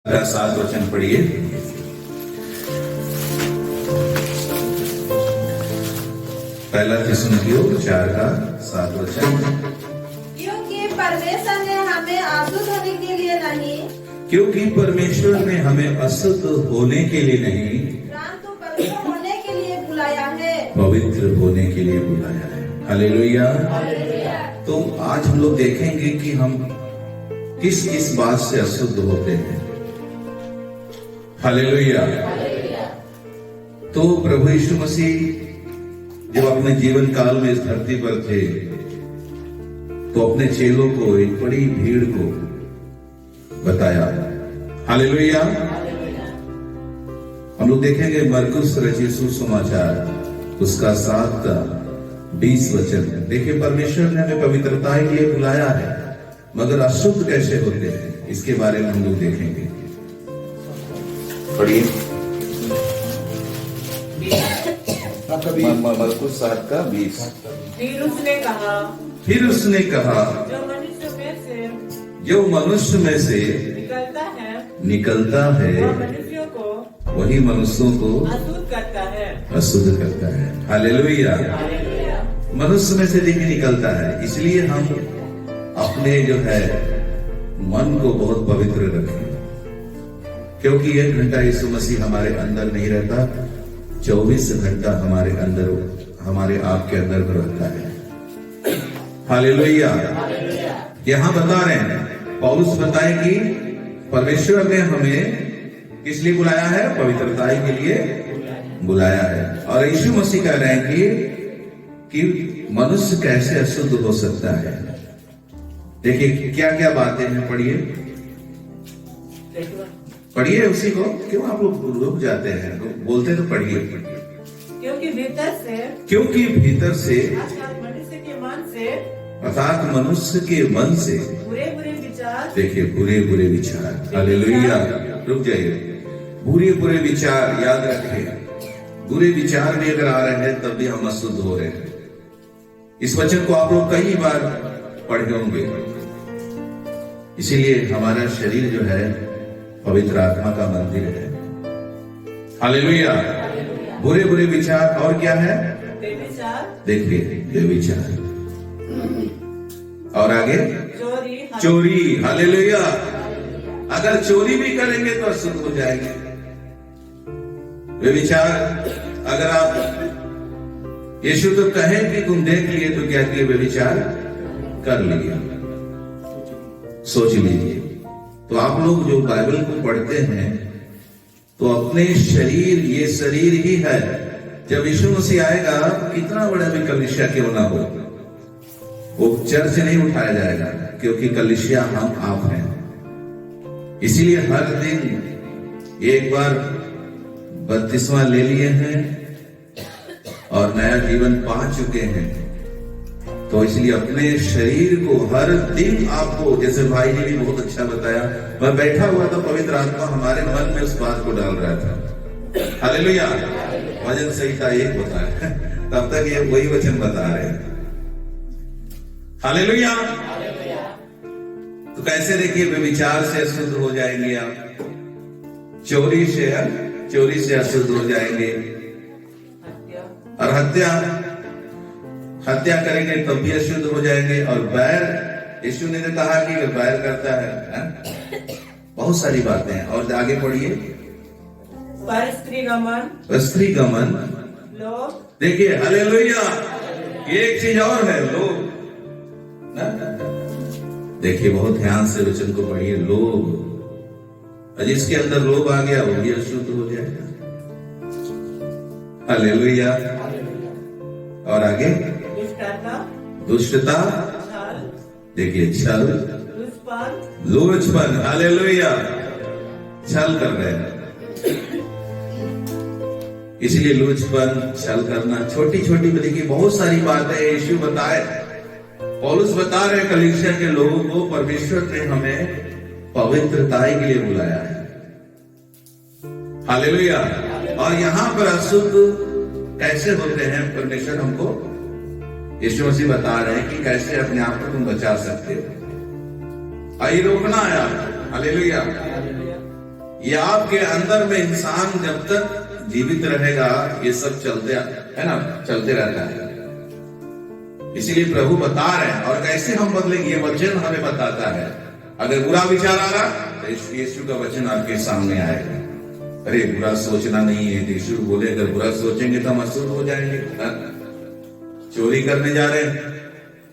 7 वचन पढ़िए। पहला थिस्सलुनीकियों 4 का 7 वचन। क्योंकि परमेश्वर ने हमें अशुद्ध होने के लिए नहीं, क्योंकि परमेश्वर ने हमें अशुद्ध होने के लिए नहीं, परंतु पवित्र होने के लिए बुलाया है। पवित्र होने के लिए बुलाया है। हालेलुया। तो आज हम लोग देखेंगे कि हम किस किस बात से अशुद्ध होते हैं। हालेलुया। तो प्रभु यीशु मसीह जब अपने जीवन काल में इस धरती पर थे तो अपने चेलों को, एक बड़ी भीड़ को बताया। हालेलुया। हम लोग देखेंगे मरकुस रचित सुसमाचार उसका 7 का 20 वचन। देखिए, परमेश्वर ने हमें पवित्रता के लिए बुलाया है, मगर अशुद्ध कैसे होते हैं इसके बारे में हम लोग देखेंगे। पढ़िए मरकुस 7 का 20। फिर उसने कहा, जो मनुष्य में से निकलता है वही मनुष्यों को अशुद्ध करता है। हालेलुया। मनुष्य में से देखिए निकलता है, इसलिए हम अपने जो है मन को बहुत पवित्र रखें, क्योंकि 1 घंटा यीशु मसीह हमारे अंदर नहीं रहता, 24 घंटा हमारे अंदर, हमारे आपके अंदर रहता है। हालेलुया। यहां बता रहे हैं, पौलुस बताए कि परमेश्वर ने हमें किस लिए बुलाया है? पवित्रता के लिए बुलाया है। और यीशु मसीह कह रहे हैं कि मनुष्य कैसे अशुद्ध हो सकता है। देखिए क्या क्या बातें हैं, पढ़िए उसी को। क्यों आप लोग रुक जाते हैं? बोलते तो पढ़िए। क्योंकि भीतर से मनुष्य के मन से, अर्थात मनुष्य के मन से बुरे बुरे विचार, देखिए बुरे बुरे विचार। हालेलुया। रुक जाइए। बुरे बुरे विचार, याद रखें, बुरे विचार भी अगर आ रहे हैं तब भी हम अशुद्ध हो रहे हैं। इस वचन को आप लोग कई बार पढ़े होंगे। इसीलिए हमारा शरीर जो है पवित्र आत्मा का मंदिर है। हालेलुया। बुरे बुरे विचार और क्या है? देखिए बेविचार, और आगे चोरी। हालेलुया। अगर चोरी भी करेंगे तो अशुद्ध हो जाएंगे। बेविचार, अगर आप यीशु तो कहे कि तुम देख लिए तो क्या किए? बेविचार कर लिया। सोच लीजिए। तो आप लोग जो बाइबल को पढ़ते हैं तो अपने शरीर, ये शरीर ही है। जब यीशु मसीह आएगा, कितना बड़ा भी कलीसिया क्यों ना हो, वो चर्च नहीं उठाया जाएगा, क्योंकि कलीसिया हम आप हैं। इसीलिए हर दिन एक बार बपतिस्मा ले लिए हैं और नया जीवन पा चुके हैं, तो इसलिए अपने शरीर को हर दिन आपको, जैसे भाई ने भी बहुत अच्छा बताया, मैं बैठा हुआ था, पवित्र आत्मा हमारे मन में उस बात को डाल रहा था। हालेलुया। वचन संहिता 1 होता है, तब तक ये वही वचन बता रहे हैं। हालेलुया। तो कैसे देखिए व्यभिचार से अशुद्ध हो जाएंगे आप, चोरी से अशुद्ध हो जाएंगे, और हत्या करेंगे तब भी अशुद्ध हो जाएंगे। और बैर, यीशु ने कहा कि बैर करता है, बहुत सारी बातें हैं। और आगे पढ़िए। स्त्री गमन, देखिए हालेलुया। एक चीज और है, लोभ। देखिए बहुत ध्यान से वचन को पढ़िए। लोभ, जिसके अंदर लोभ आ गया वो भी अशुद्ध हो जाएगा। हालेलुया। और आगे दुष्टता, देखिए छल, लोचपन। हालेलुया। छल कर रहे हैं, इसलिए लोचपन, छल करना, छोटी छोटी, देखिए बहुत सारी बातें यीशु बताए, पौलुस बता रहे कलीसिया के लोगों को, परमेश्वर ने हमें पवित्रता के लिए बुलाया है। हालेलुया। और यहां पर अशुद्ध कैसे होते हैं, परमेश्वर हमको, यीशु मसीह बता रहे हैं कि कैसे अपने आप को तुम बचा सकते हो। आई रोकना आया। हालेलुया। ये आपके अंदर में इंसान जब तक जीवित रहेगा ये सब चलते है ना, चलते रहता है। इसीलिए प्रभु बता रहे हैं और कैसे हम बदलेंगे, ये वचन हमें बताता है। अगर बुरा विचार आ रहा तो यीशु का वचन आपके सामने आएगा। अरे बुरा सोचना नहीं है, यीशु बोले अगर बुरा सोचेंगे तो हम अशुद्ध हो जाएंगे। चोरी करने जा रहे हैं,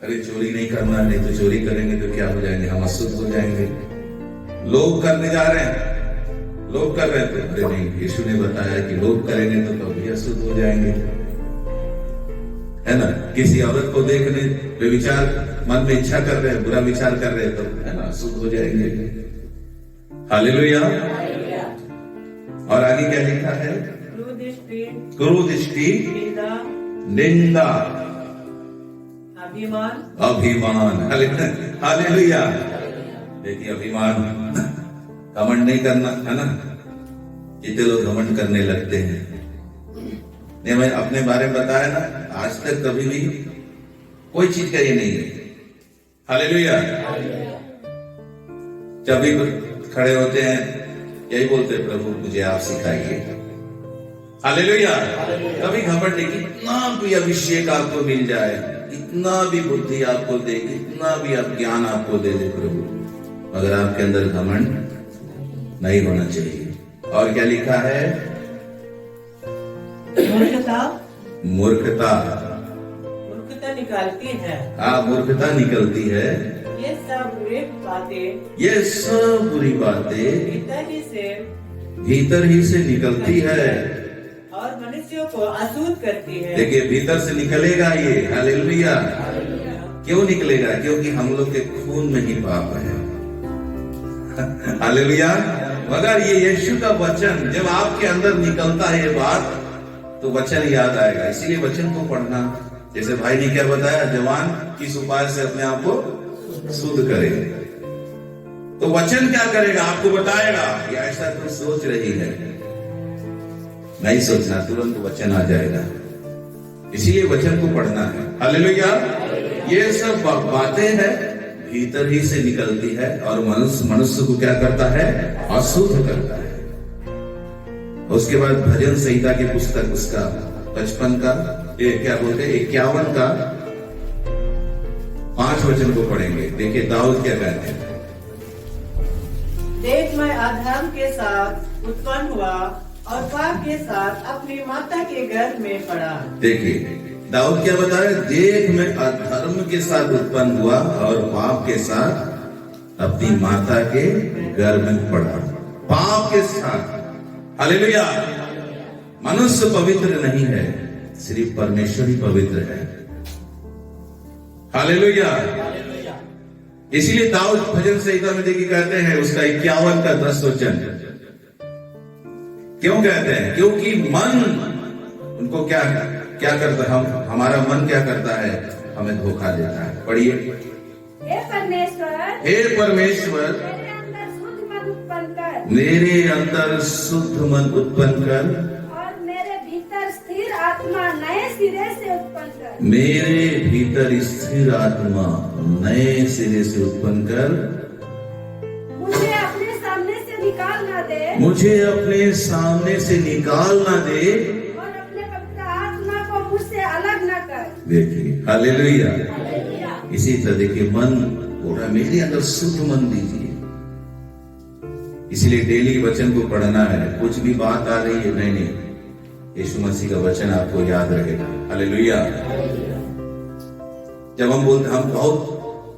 अरे चोरी नहीं करना, नहीं तो चोरी करेंगे तो क्या हो जाएंगे, हम अशुद्ध हो जाएंगे। लोभ करने जा रहे हैं, लोभ कर रहे थे, अरे नहीं, यीशु ने बताया कि लोभ करेंगे तो कभी अशुद्ध हो जाएंगे, है ना। किसी औरत को देखने व्यभिचार मन में इच्छा कर रहे हैं, बुरा विचार कर रहे हैं, तो है ना अशुद्ध हो जाएंगे। हालेलुया। और आगे क्या लिखा है, क्रोध, दृष्टि, निंदा, अभिमान। हालेलुया। देखिए अभिमान, घमंड नहीं करना, है ना। कितने लोग घमंड करने लगते हैं। नहीं, मैं अपने बारे में बताया ना, आज तक कभी भी कोई चीज का ये नहीं है। हालेलुया। जब भी खड़े होते हैं यही बोलते हैं, प्रभु मुझे आप सिखाइए। हालेलुया। कभी घमंड नहीं, कितना भी अभिषेक आपको मिल जाए, कितना भी बुद्धि आपको दे, कितना भी आप ज्ञान आपको दे दे प्रभु, मगर आपके अंदर घमंड नहीं होना चाहिए। और क्या लिखा है, मूर्खता, मूर्खता, मूर्खता निकालती है। मूर्खता निकलती है। ये सब बुरी बातें, ये सब बुरी बातें भीतर ही से निकलती है और मनुष्यों को अशुद्ध करती है। देखिए भीतर से निकलेगा ये। हालेलुया। क्यों निकलेगा, क्योंकि हम लोग के खून में ही पाप है। हालेलुया। मगर ये यीशु का वचन जब आपके अंदर निकलता है ये बात, तो वचन याद आएगा। इसीलिए वचन को पढ़ना, जैसे भाई ने क्या बताया, जवान किस उपाय से अपने आप को शुद्ध करे, तो वचन क्या करेगा, आपको बताएगा कि ऐसा तू सोच रही है, नहीं सोचना, तुरंत वचन आ जाएगा। इसीलिए वचन को पढ़ना है। हालेलुया। ये सब बातें हैं भीतर ही से निकलती है और मनुष्य को क्या करता है, अशुद्ध करता है। उसके बाद भजन संहिता की पुस्तक उसका 55 का क्या बोलते हैं 51 का 5 वचन को पढ़ेंगे। देखिए दाऊद क्या कहते हैं, देख मैं अधर्म के साथ उत्पन्न हुआ और पाप के साथ अपनी माता के गर्भ में पड़ा। देखिए दाऊद क्या बता रहे, देख मैं अधर्म के साथ उत्पन्न हुआ और पाप के साथ अपनी माता के गर्भ में पड़ा। पाप के साथ। हालेलुया। मनुष्य पवित्र नहीं है, सिर्फ परमेश्वर ही पवित्र है। हालेलुया। इसीलिए दाऊद भजन संहिता में देखिए कहते हैं उसका 51 का 10 वचन, क्यों कहते हैं, क्योंकि मन उनको क्या करता है, हमारा मन क्या करता है, हमें धोखा देता है। पढ़िए, हे परमेश्वर, हे परमेश्वर, मेरे अंदर शुद्ध मन उत्पन्न कर, मेरे अंदर शुद्ध मन उत्पन्न कर, और मेरे भीतर स्थिर आत्मा नए सिरे से उत्पन्न कर, मेरे भीतर स्थिर आत्मा नए सिरे से उत्पन्न कर, मुझे अपने सामने से निकाल ना दे, मुझे अपने सामने से निकाल ना दे, और अपने पवित्र आत्मा को मुझसे अलग ना कर। देखिए हालेलुया। इसी तरह देखिए मन पूरा मेरे अंदर शुद्ध मन दीजिए। इसलिए डेली वचन को पढ़ना है। कुछ भी बात आ रही है, नहीं, यीशु मसीह का वचन आपको याद रहेगा। हालेलुया। जब हम बोलते, हम बहुत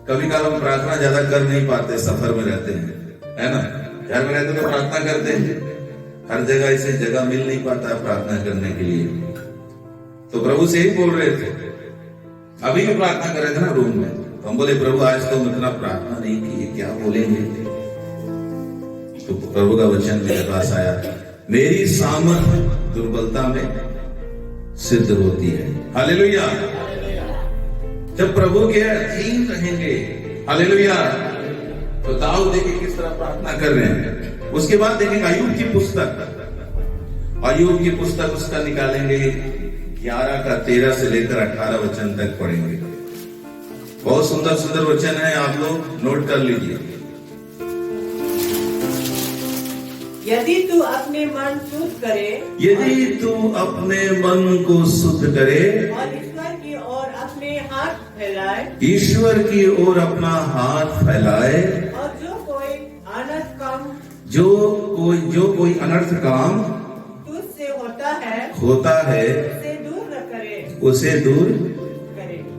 कभी कभी हम प्रार्थना ज्यादा कर नहीं पाते, सफर में रहते हैं, है ना। घर में रहते तो प्रार्थना करते हैं, हर जगह इसे जगह मिल नहीं पाता प्रार्थना करने के लिए। तो प्रभु से ही बोल रहे थे, अभी भी प्रार्थना कर रहे थे ना रूम में, तो हम बोले प्रभु आज तो इतना प्रार्थना नहीं की, क्या बोलेंगे। तो प्रभु का वचन मेरे पास आया, मेरी सामर्थ दुर्बलता में सिद्ध होती है। हालेलुया। जब प्रभु के अधीन रहेंगे, हालेलुया, तो दाऊद देखिए किस तरह प्रार्थना कर रहे हैं। उसके बाद देखेंगे अय्यूब की पुस्तक, अय्यूब की पुस्तक उसका निकालेंगे 11 का 13 से लेकर 18 वचन तक पढ़ेंगे। बहुत सुंदर सुंदर वचन है, आप लोग नोट कर लीजिए। यदि तू अपने मन शुद्ध करे यदि तू अपने मन को शुद्ध करे और ईश्वर की ओर अपने हाथ फैलाए ईश्वर की ओर अपना हाथ फैलाए और जो कोई अनर्थ काम तुझसे होता है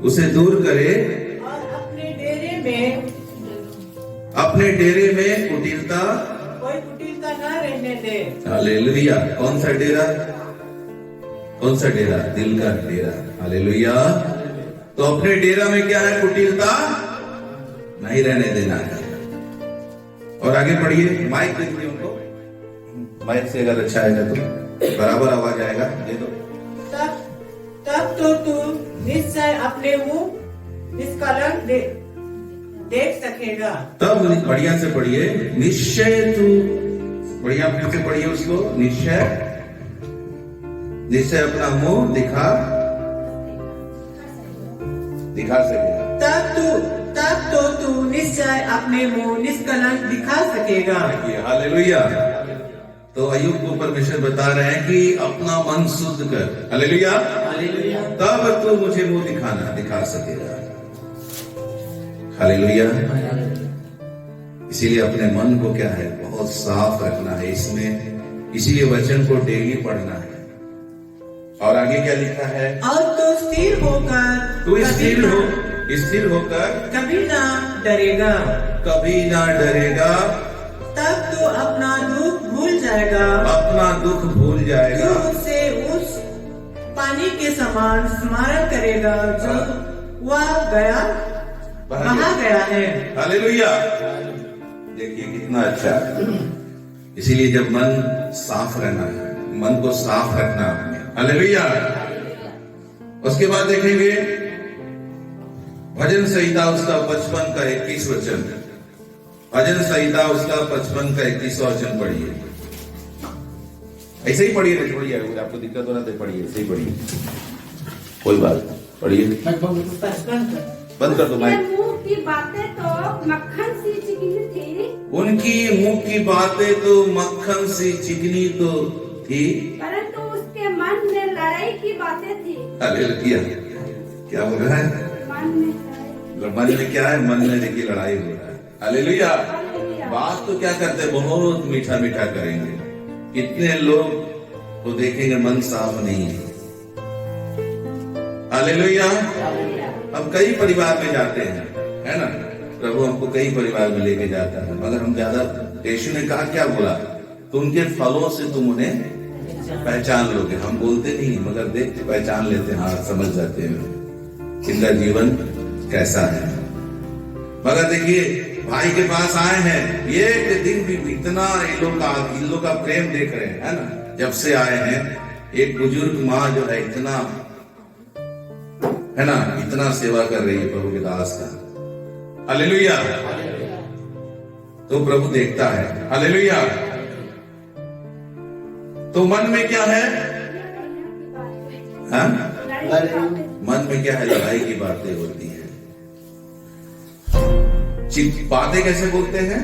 उसे दूर करे और अपने डेरे में कुटिलता कोई कुटिलता न रहने दे। हालेलुया। कौन सा डेरा? दिल का डेरा। हालेलुया। तो अपने डेरा में क्या है? कुटिलता नहीं रहने देना है। और आगे पढ़िए। माइक दीजिए उनको, माइक से अगर अच्छा आएगा तो बराबर आवाज आएगा। दे दो। तब तो तू निश्चय अपने मुंह निष्कलंक देख सकेगा। तब बढ़िया से पढ़िए। निश्चय तू, बढ़िया फिर से पढ़िए उसको। निश्चय अपना मुंह दिखा सकेगा। तब तो तू निश्चय अपने मुंह निष्कलंक दिखा सकेगा। हालेलुया। तो अय्यूब को परमेश्वर बता रहे हैं कि अपना मन शुद्ध कर। हालेलुया। तब तू मुझे मुंह दिखा सकेगा। हालेलुया। इसीलिए अपने मन को क्या है? बहुत साफ रखना है इसमें। इसीलिए वचन को डेली पढ़ना है। और आगे क्या लिखा है? और तो स्थिर होकर कभी ना डरेगा। तब तो अपना दुख भूल जाएगा। जो उसे उस पानी के समान स्मरण करेगा जो वह बहा गया है। हालेलुया। देखिए कितना अच्छा। इसीलिए जब मन साफ रहना है, मन को साफ रखना अपने। हालेलुया। उसके बाद देखेंगे भजन संहिता उसका 55 का 21 वचन। भजन संहिता उसका 55 का 21 वचन पढ़िए। ऐसे ही पढ़िए, नहीं पढ़िए, आपको दिक्कत हो रहा तो पढ़िए, ऐसे ही पढ़िए, कोई बात। पढ़िए, बंद कर दो माइक। मुंह की बातें तो मक्खन सी चिकनी थी। उनकी मुंह की बातें तो मक्खन सी चिकनी तो थी, परंतु उसके मन में लड़ाई की बातें थी। हालेलुया। क्या हो रहा है? मन में क्या है? मन में देखिए लड़ाई हो रहा है। हालेलुया। बात तो क्या करते हैं? बहुत मीठा मीठा करेंगे। कितने लोग तो देखेंगे मन साफ नहीं है। हालेलुया। अब कई परिवार में जाते हैं, है ना? प्रभु हमको कई परिवार में लेके जाता है, मगर हम ज्यादा, यीशु ने कहा क्या बोला? तो उनके फलों से तुम उन्हें पहचान लोगे। हम बोलते नहीं, मगर देख के पहचान लेते हैं। हाँ, समझ जाते हैं इनका जीवन कैसा है। मगर देखिए, भाई के पास आए हैं, ये दिन भी इतना इन लोग का प्रेम देख रहे हैं, है ना? जब से आए हैं, एक बुजुर्ग माँ जो है इतना, है ना, इतना सेवा कर रही है प्रभु के दास का। हालेलुया। तो प्रभु देखता है। हालेलुया। तो मन में क्या है? हाँ? मन में क्या है? लड़ाई की बातें होती है। बातें कैसे बोलते हैं?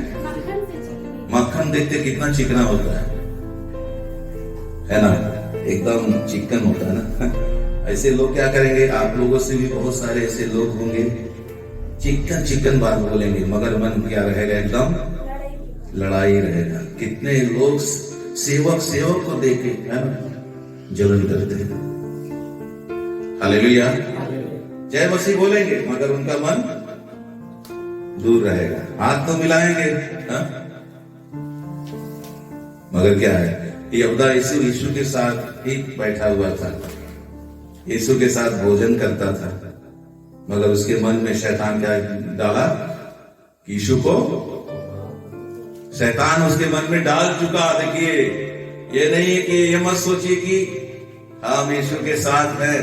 मक्खन देखते कितना चिकना होता है ना? एकदम चिकन होता है ना? ऐसे लोग क्या करेंगे? आप लोगों से भी बहुत सारे ऐसे लोग होंगे, चिकन बात बोलेंगे, मगर मन क्या रहेगा? एकदम लड़ाई रहेगा। कितने लोग सेवक को देखे, है ना, जलन करते हैं। हालेलुया। जय मसीह बोलेंगे, मगर उनका मन दूर रहेगा। हाथ तो मिलाएंगे, हा? मगर क्या है? यहूदा यीशु के साथ ही बैठा हुआ था, यीशु के साथ भोजन करता था, मगर उसके मन में शैतान क्या डाला? यीशु को शैतान उसके मन में डाल चुका। देखिए, ये नहीं है कि ये मत सोचिए कि हम यीशु के साथ हैं।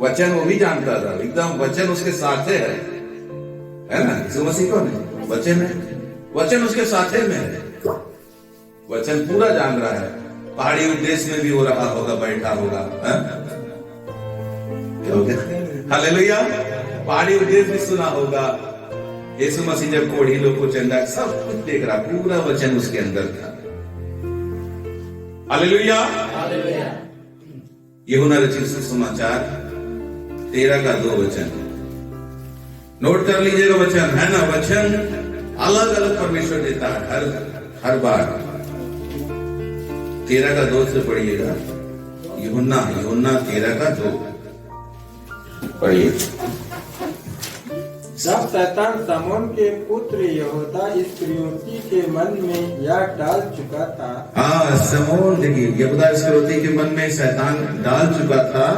वचन वो भी जानता था, एकदम वचन उसके साथ है ना? यीशु मसीह कौन है? वचन है। वचन उसके साथे में है। वचन पूरा जान रहा है। पहाड़ी उद्देश्य में भी हो रहा होगा, बैठा होगा। क्या हो गया? हालेलुया। पहाड़ी उद्देश्य भी सुना होगा, यीशु मसीह जब कोढ़ी लोग को चंगा सब कुछ देख रहा, पूरा वचन उसके अंदर था। हालेलुया। यूहन्ना रचित सुसमाचार 13:2 वचन नोट कर लीजिएगा। वचन है ना, वचन अलग अलग परमेश्वर देता है हर बार। 13:2 से पढ़िएगा। यूहन्ना 13:2 पढ़िए। जब शैतान समौन के पुत्र यहूदा इस्करियोती के मन में यह डाल चुका था। हाँ, समौन, देखिए यहूदा इस्करियोती के मन में शैतान डाल चुका था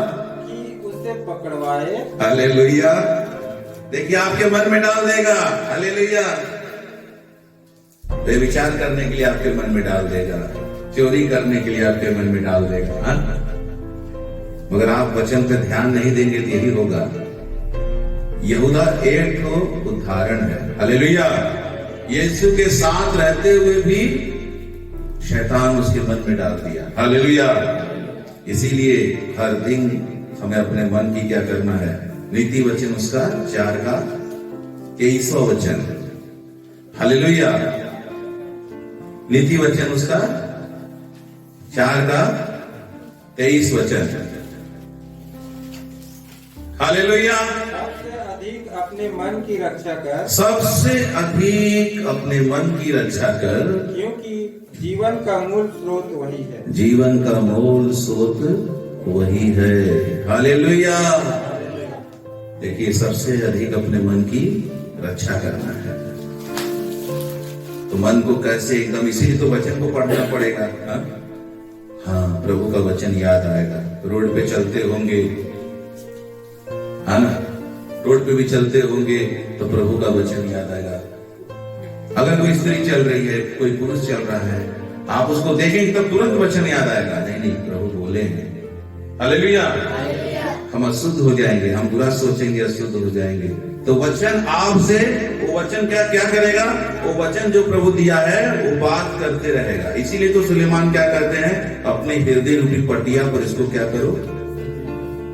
कि उसे पकड़वाए। हालेलुया। देखिए आपके मन में डाल देगा। हालेलुया। विचार करने के लिए आपके मन में डाल देगा, चोरी करने के लिए आपके मन में डाल देगा। हाँ? मगर आप वचन पे ध्यान नहीं देंगे तो यही होगा। यहूदा एक तो उदाहरण है। हालेलुया। यीशु के साथ रहते हुए भी शैतान उसके मन में डाल दिया। हालेलुया। इसीलिए हर दिन हमें अपने मन की क्या करना है? नीति वचन उसका 4:23 वचन। हालेलुया। नीति वचन उसका 4:23 वचन। हालेलुया। सबसे अधिक अपने मन की रक्षा कर। सबसे अधिक अपने मन की रक्षा कर, क्योंकि जीवन का मूल स्रोत वही है। जीवन का मूल स्रोत वही है। हालेलुया। देखिए सबसे अधिक अपने मन की रक्षा करना है। तो मन को कैसे एकदम, इसीलिए तो वचन को पढ़ना पड़ेगा। हाँ, प्रभु का वचन याद आएगा। रोड पे चलते होंगे, है ना, रोड पे भी चलते होंगे तो प्रभु का वचन याद आएगा। अगर कोई स्त्री चल रही है, कोई पुरुष चल रहा है, आप उसको देखेंगे तब तुरंत वचन याद आएगा। नहीं, प्रभु बोले हैं। हालेलुया। हम अशुद्ध हो जाएंगे, हम बुरा सोचेंगे, अशुद्ध हो जाएंगे। तो वचन आपसे, वो वचन क्या करेगा? वो वचन जो प्रभु दिया है वो बात करते रहेगा। इसीलिए तो सुलेमान क्या करते हैं? अपने हृदय रूपी पटिया पर इसको क्या करो?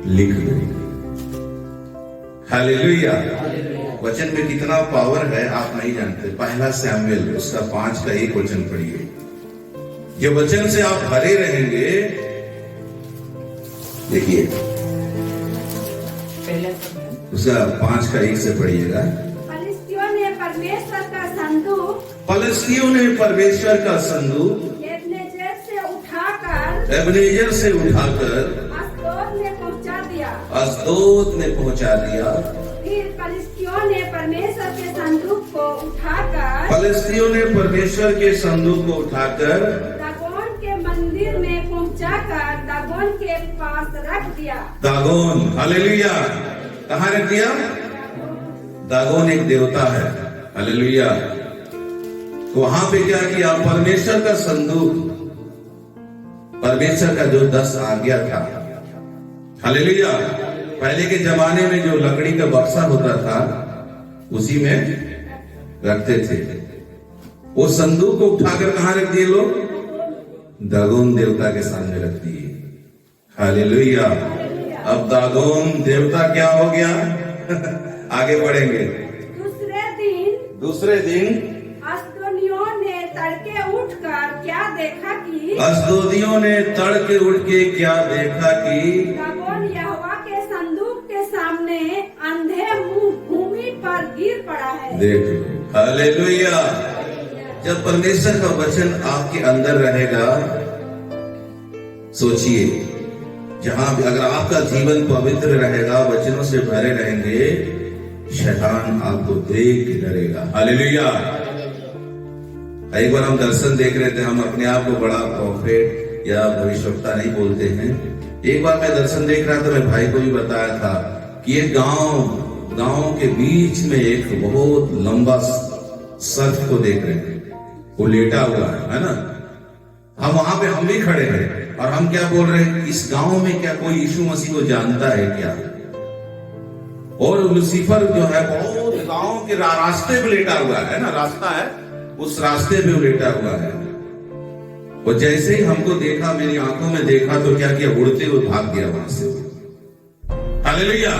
लिख दो। हालेलुया। वचन में कितना पावर है आप नहीं जानते। 1 शमूएल उसका 5:1 वचन पढ़िए। ये वचन से आप भरे रहेंगे। देखिए उसका 5:1 से पढ़िएगा। फलिस्तियों ने परमेश्वर का संदूक, फलिस्तियों ने परमेश्वर का संदूक एबनेजेर से उठाकर एबनेजेर से उठाकर अश्दोद में पहुंचा दिया। अश्दोद में पहुंचा दिया। फिर फलिस्तियों ने परमेश्वर के संदूक को उठाकर फलिस्तियों ने परमेश्वर के संदूक को उठाकर दागोन के मंदिर में पहुंचाकर दागोन के पास रख दिया। दागोन। हालेलुया। कहाँ रख दिया? दागोन एक देवता है। हालेलुया। तो वहां पे क्या किया? परमेश्वर का संदूक, परमेश्वर का जो 10 आज्ञा था। हालेलुया। पहले के जमाने में जो लकड़ी का बक्सा होता था उसी में रखते थे। वो संदूक को उठाकर कहां रख दिए लोग? दागोन देवता के सामने रख दिए। हालेलुया। अब दागोन देवता क्या हो गया? आगे बढ़ेंगे। दूसरे दिन अश्दोदियों ने तड़के उठकर क्या देखा कि अश्दोदियों ने तड़के उठ के क्या देखा कि दागोन यहोवा के संदूक के सामने अंधे मुंह भूमि पर गिर पड़ा है। देख लो। हालेलुया। जब परमेश्वर का वचन आपके अंदर रहेगा, सोचिए, जहां भी अगर आपका जीवन पवित्र रहेगा, वचनों से भरे रहेंगे, शैतान आपको देख के डरेगा। हालेलुया। एक बार हम दर्शन देख रहे थे। हम अपने आप को बड़ा प्रॉफिट या भविष्यवक्ता नहीं बोलते हैं। एक बार मैं दर्शन देख रहा था, मैं भाई को भी बताया था कि एक गांव के बीच में एक बहुत लंबा सर्प को देख रहे हैं। वो लेटा हुआ है ना। हम वहां पे हम भी खड़े हैं और हम क्या बोल रहे हैं? इस गांव में क्या कोई यीशु मसीह को जानता है क्या? और लूसीफर जो है बहुत गांव के रास्ते पे लेटा हुआ है ना, रास्ता है, उस रास्ते पे लेटा हुआ है। और जैसे ही हमको देखा, मेरी आंखों में देखा, तो क्या किया? उड़ते हुए भाग गया वहां से। हालेलुया।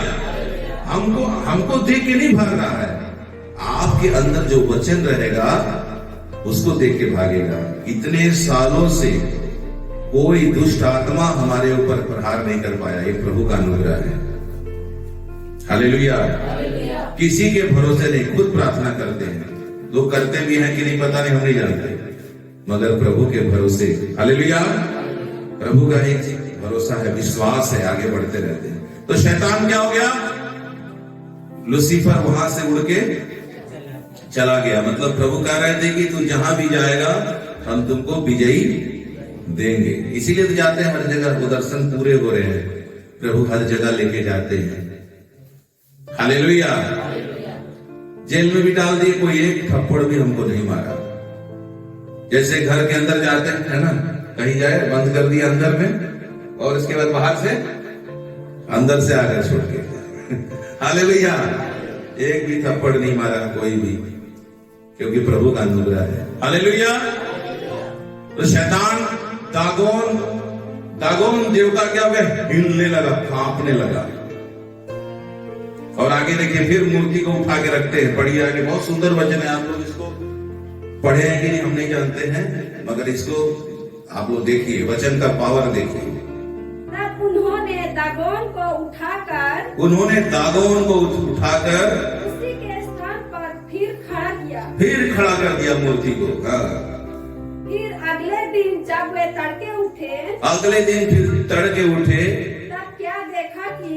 हमको देख के नहीं भाग रहा है, आपके आपके अंदर जो वचन रहेगा उसको देख के भागेगा। इतने सालों से कोई दुष्ट आत्मा हमारे ऊपर प्रहार नहीं कर पाया, ये प्रभु का अनुग्रह है। हालेलुया। किसी के भरोसे नहीं, खुद प्रार्थना करते हैं। लोग करते भी हैं कि नहीं पता नहीं, हम नहीं जानते, मगर प्रभु के भरोसे। हालेलुया। प्रभु का एक भरोसा है, विश्वास है, आगे बढ़ते रहते हैं। तो शैतान क्या हो गया? लूसीफर वहां से उड़ के चला गया। मतलब प्रभु कह रहे थे कि तू जहां भी जाएगा हम तुमको विजयी देंगे। इसीलिए तो जाते हैं हर जगह, वो दर्शन पूरे हो रहे हैं, प्रभु हर जगह लेके जाते हैं। हालेलुया। जेल में भी डाल दिए, कोई एक थप्पड़ भी हमको नहीं मारा। जैसे घर के अंदर जाते हैं, है ना, कहीं जाए बंद कर दिया अंदर में, और इसके बाद बाहर से अंदर से आकर छोड़ के। हालेलुया। एक भी थप्पड़ नहीं मारा कोई भी, क्योंकि प्रभु का अनुग्रह है। हालेलुया। तो शैतान दागोन देवता क्या हो गया? हिलने लगा, कांपने लगा। और आगे देखिए, फिर मूर्ति को उठा के रखते हैं। पढ़िए आगे, बहुत सुंदर वचन है। आप लोग इसको पढ़े हैं कि नहीं हम नहीं जानते हैं, मगर इसको आप लोग देखिए, वचन का पावर देखिए। उन्होंने दागोन को उठाकर उसी के स्थान पर फिर खड़ा कर दिया मूर्ति को। हाँ। फिर अगले दिन जब वे तड़के उठे, तब क्या देखा कि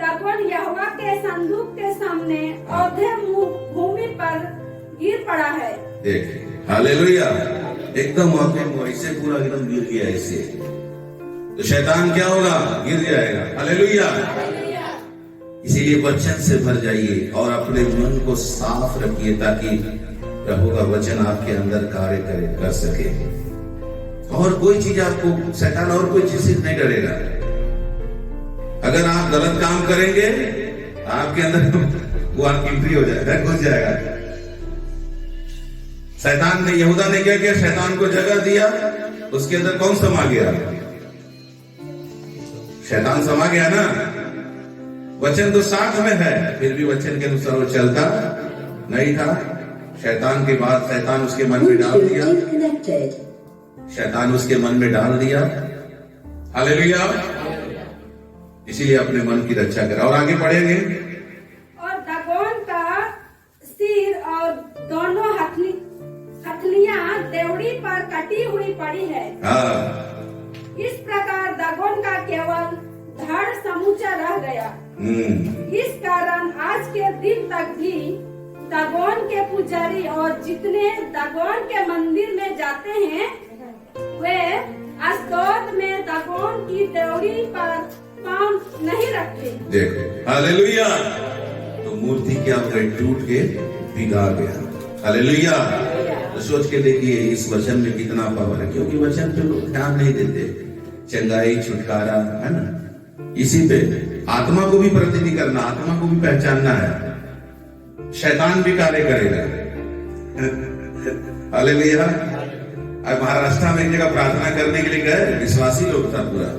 दागोन यहोवा के संदूक के सामने औंधे मुंह भूमि पर गिर पड़ा है। देखिए, हालेलुया। एकदम ऐसे पूरा एकदम गिर गया ऐसे। तो शैतान क्या होगा? गिर जाएगा। हालेलुया। इसीलिए वचन से भर जाइए और अपने मन को साफ रखिए, ताकि प्रभु का वचन आपके अंदर कार्य कर सके। और कोई चीज आपको, शैतान और कोई चीज नहीं करेगा। अगर आप गलत काम करेंगे, आपके अंदर वो आपकी एंट्री हो जाएगा, घुस जाएगा। शैतान ने, यहूदा ने क्या किया? शैतान को जगह दिया, उसके अंदर कौन समा गया? शैतान समा गया ना। वचन तो साथ में है, फिर भी वचन के अनुसार वो चलता नहीं था। शैतान के बाद शैतान उसके मन में डाल दिया, हालेलुया। इसीलिए अपने मन की रक्षा करें। और आगे पढ़ेंगे। और दागोन का सिर और दोनों हथलियां देवड़ी पर कटी हुई पड़ी है। इस प्रकार दागोन का केवल धड़ समूचा रह गया। इस कारण आज के दिन तक भी दागोन के पुजारी और जितने दागोन के मंदिर में जाते हैं, वे अस्तोद में दागोन की देवड़ी पर पांव नहीं रखते। देखो, हालेलुया। तो मूर्ति क्या हो गई? टूट के बिगाड़ गया। हालेलुया। तो सोच के देखिए इस वचन में कितना पावर है, क्योंकि वचन पे लोग ध्यान नहीं देते। चंगाई, छुटकारा, है ना, इसी पे आत्मा को भी प्रतिनिधि करना, आत्मा को भी पहचानना है। शैतान भी कार्य करेगा। हालेलुया। अब महाराष्ट्र में एक जगह प्रार्थना करने के लिए गए, विश्वासी लोग था पूरा।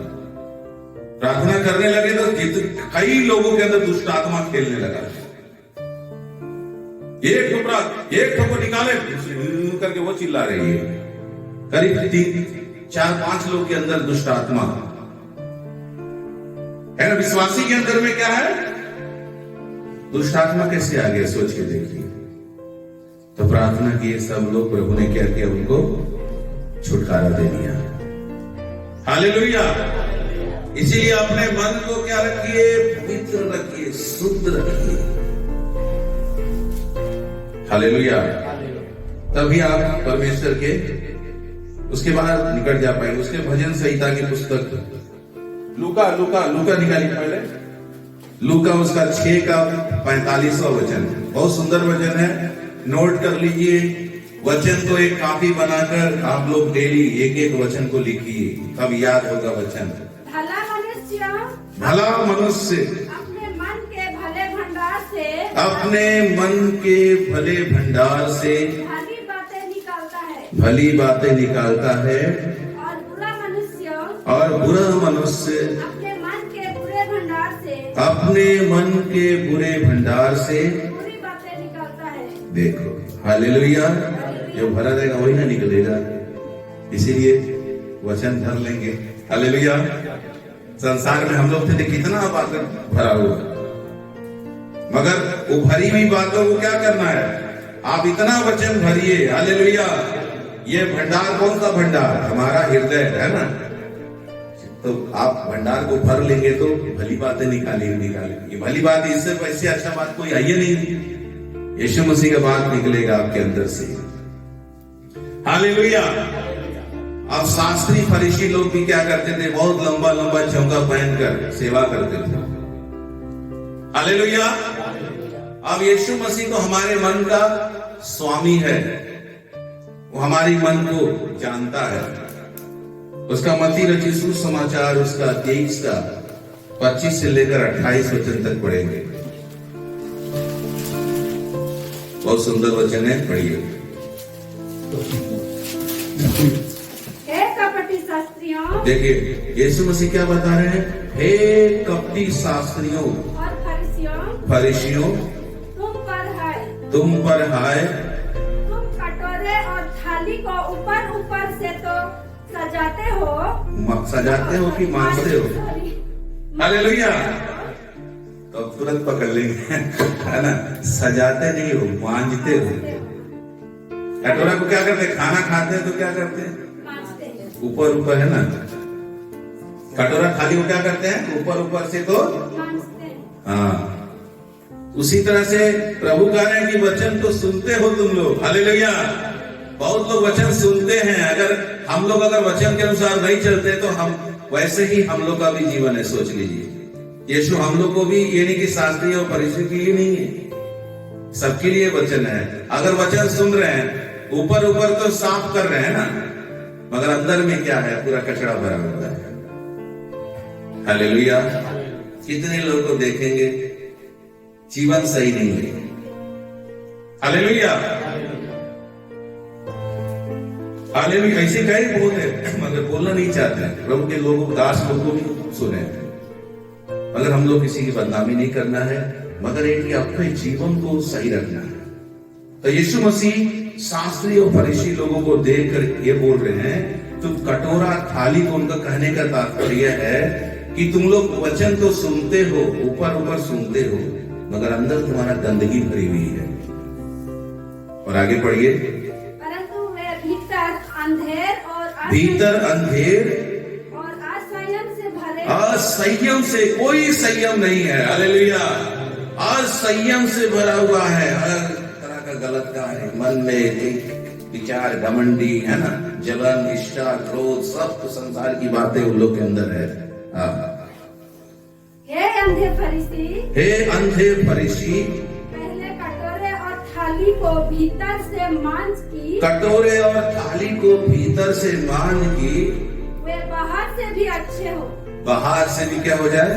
प्रार्थना करने लगे तो कई लोगों के अंदर दुष्ट आत्मा खेलने लगा। एक ठोको निकाले करके वो चिल्ला रही है। करीब 3-4-5 लोग के अंदर दुष्ट आत्मा है ना। विश्वासी के अंदर में क्या है? दुष्ट आत्मा कैसे आ गया? सोच के देखिए। तो प्रार्थना किए सब लोग, प्रभु ने क्या किया? उनको छुटकारा दे दिया। हालेलुया। इसीलिए अपने मन को क्या रखिए? पवित्र रखिए, शुद्ध रखिए। हालेलुया। तभी आप परमेश्वर के उसके बाहर निकल जा पाएंगे। उसके भजन संहिता की पुस्तक लूका निकाली पहले। लूका उसका 6 का 45वां वचन, बहुत सुंदर वचन है, नोट कर लीजिए। वचन तो एक कॉपी बनाकर आप लोग डेली एक वचन को लिखिए, तब याद होगा वचन। भला मनुष्य अपने मन के भले भंडार से भली बातें निकालता है, और बुरा मनुष्य अपने मन के बुरे भंडार से बुरी बातें देखो। हालेलुया। जो भरा रहेगा वही ना निकलेगा, इसीलिए वचन भर लेंगे। हालेलुया। संसार में हम लोग थे कितना बातें भरा हुआ, मगर वो भरी हुई बातों को क्या करना है, आप इतना वचन भरिए। हालेलुया। ये भंडार कौन सा भंडार, हमारा हृदय है ना, तो आप भंडार को भर लेंगे तो भली बातें निकालेंगे। भली बात इससे वैसे अच्छा बात कोई है नहीं, यीशु मसीह का बात निकलेगा आपके अंदर से। हालेलुया। अब शास्त्री फरीसी लोग भी क्या करते थे, बहुत लंबा लंबा चौका पहनकर सेवा करते थे। हालेलुया। अब यीशु मसीह तो हमारे मन का स्वामी है, वो हमारी मन को जानता है। उसका मत्ती रचित सुसमाचार उसका 23 का 25 से लेकर 28 वचन तक पढ़ेंगे। बहुत सुंदर वचन है, पढ़िए। हे कपटी शास्त्रियों, देखिए यीशु मसीह क्या बता रहे हैं, हे कपटी शास्त्रियों और फरीसियों, तुम पर हाय, तुम कटोरे और थाली को ऊपर ऊपर से तो सजाते हो कि मांजते हो। हालेलुया। तो तुरंत पकड़ लेंगे है ना, सजाते नहीं हो, मांजते हो। कटोरा को क्या करते हैं, खाना खाते हैं तो क्या करते हैं, ऊपर ऊपर है ना, कटोरा थाली को क्या करते हैं, ऊपर ऊपर से तो हाँ। उसी तरह से प्रभु कह रहे हैं कि वचन तो सुनते हो तुम लोग। हालेलुया। बहुत लोग वचन सुनते हैं, अगर हम लोग अगर वचन के अनुसार नहीं चलते तो हम वैसे ही हम लोग का भी जीवन है। सोच लीजिए, यीशु हम लोग को भी, ये नहीं कि शास्त्री और फरीसी के लिए नहीं है, सबके लिए वचन है। अगर वचन सुन रहे हैं, ऊपर ऊपर तो साफ कर रहे हैं ना, मगर अंदर में क्या है, पूरा कचरा भरा हुआ है। हालेलुया। कितने लोगों को देखेंगे जीवन सही नहीं है। हालेलुया। हालेलुया। ऐसे कई बहुत है, मगर बोलना नहीं चाहते हैं। प्रभु के लोगों, दास लोगों को भी सुने, मगर हम लोग किसी की बदनामी नहीं करना है, मगर एक अपने जीवन को सही रखना है। तो यीशु मसीह शास्त्री और फरीसी लोगों को देखकर ये बोल रहे हैं, तुम कटोरा थाली को, उनका कहने का तात्पर्य है कि तुम लोग वचन तो सुनते हो, ऊपर ऊपर सुनते हो, मगर अंदर तुम्हारा गंदगी भरी हुई है। और आगे पढ़िए। परंतु वे भीतर अंधेर और असंयम से भरे, असंयम से, कोई संयम नहीं है। हालेलुया। असंयम से भरा हुआ है, हर तरह का गलत का है मन में, विचार घमंडी है ना, जलन, इच्छा, क्रोध, सब तो संसार की बातें उन लोग के अंदर है। हे अंधे फरीसी, हे अंधे फरीसी, पहले कटोरे और थाली को भीतर से मांझ की, कटोरे और थाली को भीतर से मांझ की, वे बाहर से भी अच्छे हो, बाहर से भी क्या हो जाए,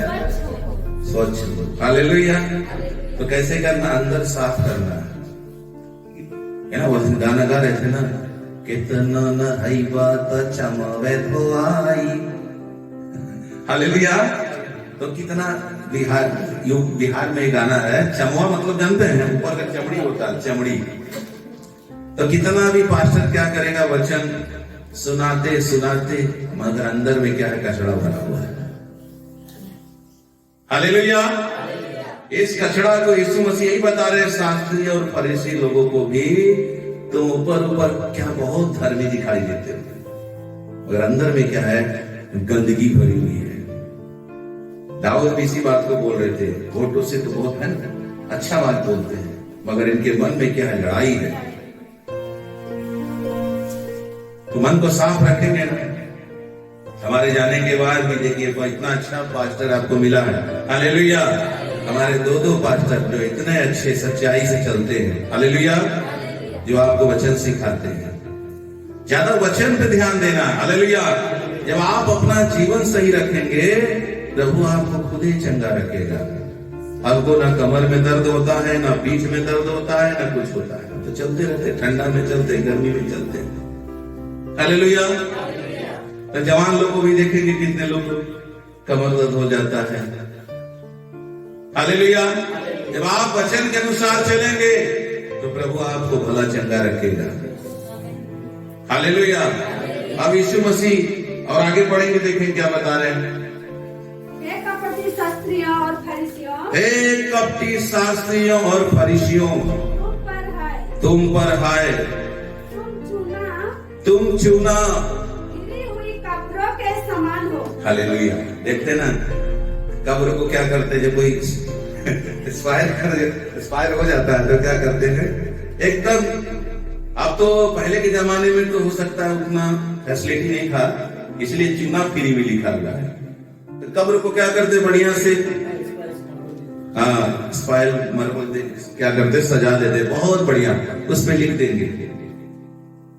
स्वच्छ हो। हालेलुया। तो कैसे करना, अंदर साफ करना है ना। वो गाना गा रहे थे ना, कितना न हई बात चमावे धोआई। हालेलुया। तो कितना बिहार में गाना है, चमवा मतलब जानते हैं, ऊपर का चमड़ी होता है, चमड़ी। तो कितना भी पास्टर क्या करेगा, वचन सुनाते सुनाते, मगर अंदर में क्या है, कचरा भरा हुआ है। हालेलुया। इस कचरा को यीशु मसीह यही बता रहे शास्त्री और फरीसी लोगों को भी, तुम ऊपर ऊपर क्या बहुत धर्मी दिखाई देते हो, मगर अंदर में क्या है, गंदगी भरी हुई है। दाऊद भी इसी बात को बोल रहे थे, होठों से तो बहुत है ना, अच्छा बात बोलते हैं, मगर इनके मन में क्या है, लड़ाई है। तो मन को साफ रखेंगे ना, हमारे जाने के बाद भी देखिए इतना अच्छा पास्टर आपको मिला है। हालेलुया। हमारे दो पास्टर जो इतने अच्छे सच्चाई से चलते हैं। हालेलुया। जो आपको वचन सिखाते हैं, ज्यादा वचन पे ध्यान देना। हालेलुया। जब आप अपना जीवन सही रखेंगे, प्रभु आपको खुद ही चंगा रखेगा। आपको ना कमर में दर्द होता है, ना पीठ में दर्द होता है, ना कुछ होता है, तो चलते रहते, ठंडा में चलते, गर्मी में चलते। हालेलुया। तो जवान लोग को भी देखेंगे कितने लोग कमर दर्द हो जाता है। हालेलुया। जब आप वचन के अनुसार चलेंगे, तो प्रभु आपको भला चंगा रखेगा। हालेलुया। अब यीशु मसीह और आगे पढ़ेंगे, देखें क्या बता रहे हैं। हे कपटी शास्त्रियों और फरीसियों, हे कपटी शास्त्रियों और फरीसियों, तुम पर हाय, तुम चूना गिरी हुई कब्रों के समान हो। हालेलुया। देखते ना कब्र को क्या करते, जब कोई एक्सपायर हो जाता है तो क्या करते हैं एकदम। अब तो पहले के जमाने में तो हो सकता है उतना फैसिलिटी नहीं था, इसलिए चूना फ्री में लिखा हुआ है। तो कब्र को क्या करते, बढ़िया से हाँ स्पाइल मरमल क्या करते, सजा देते बहुत बढ़िया, उस पे लिख देंगे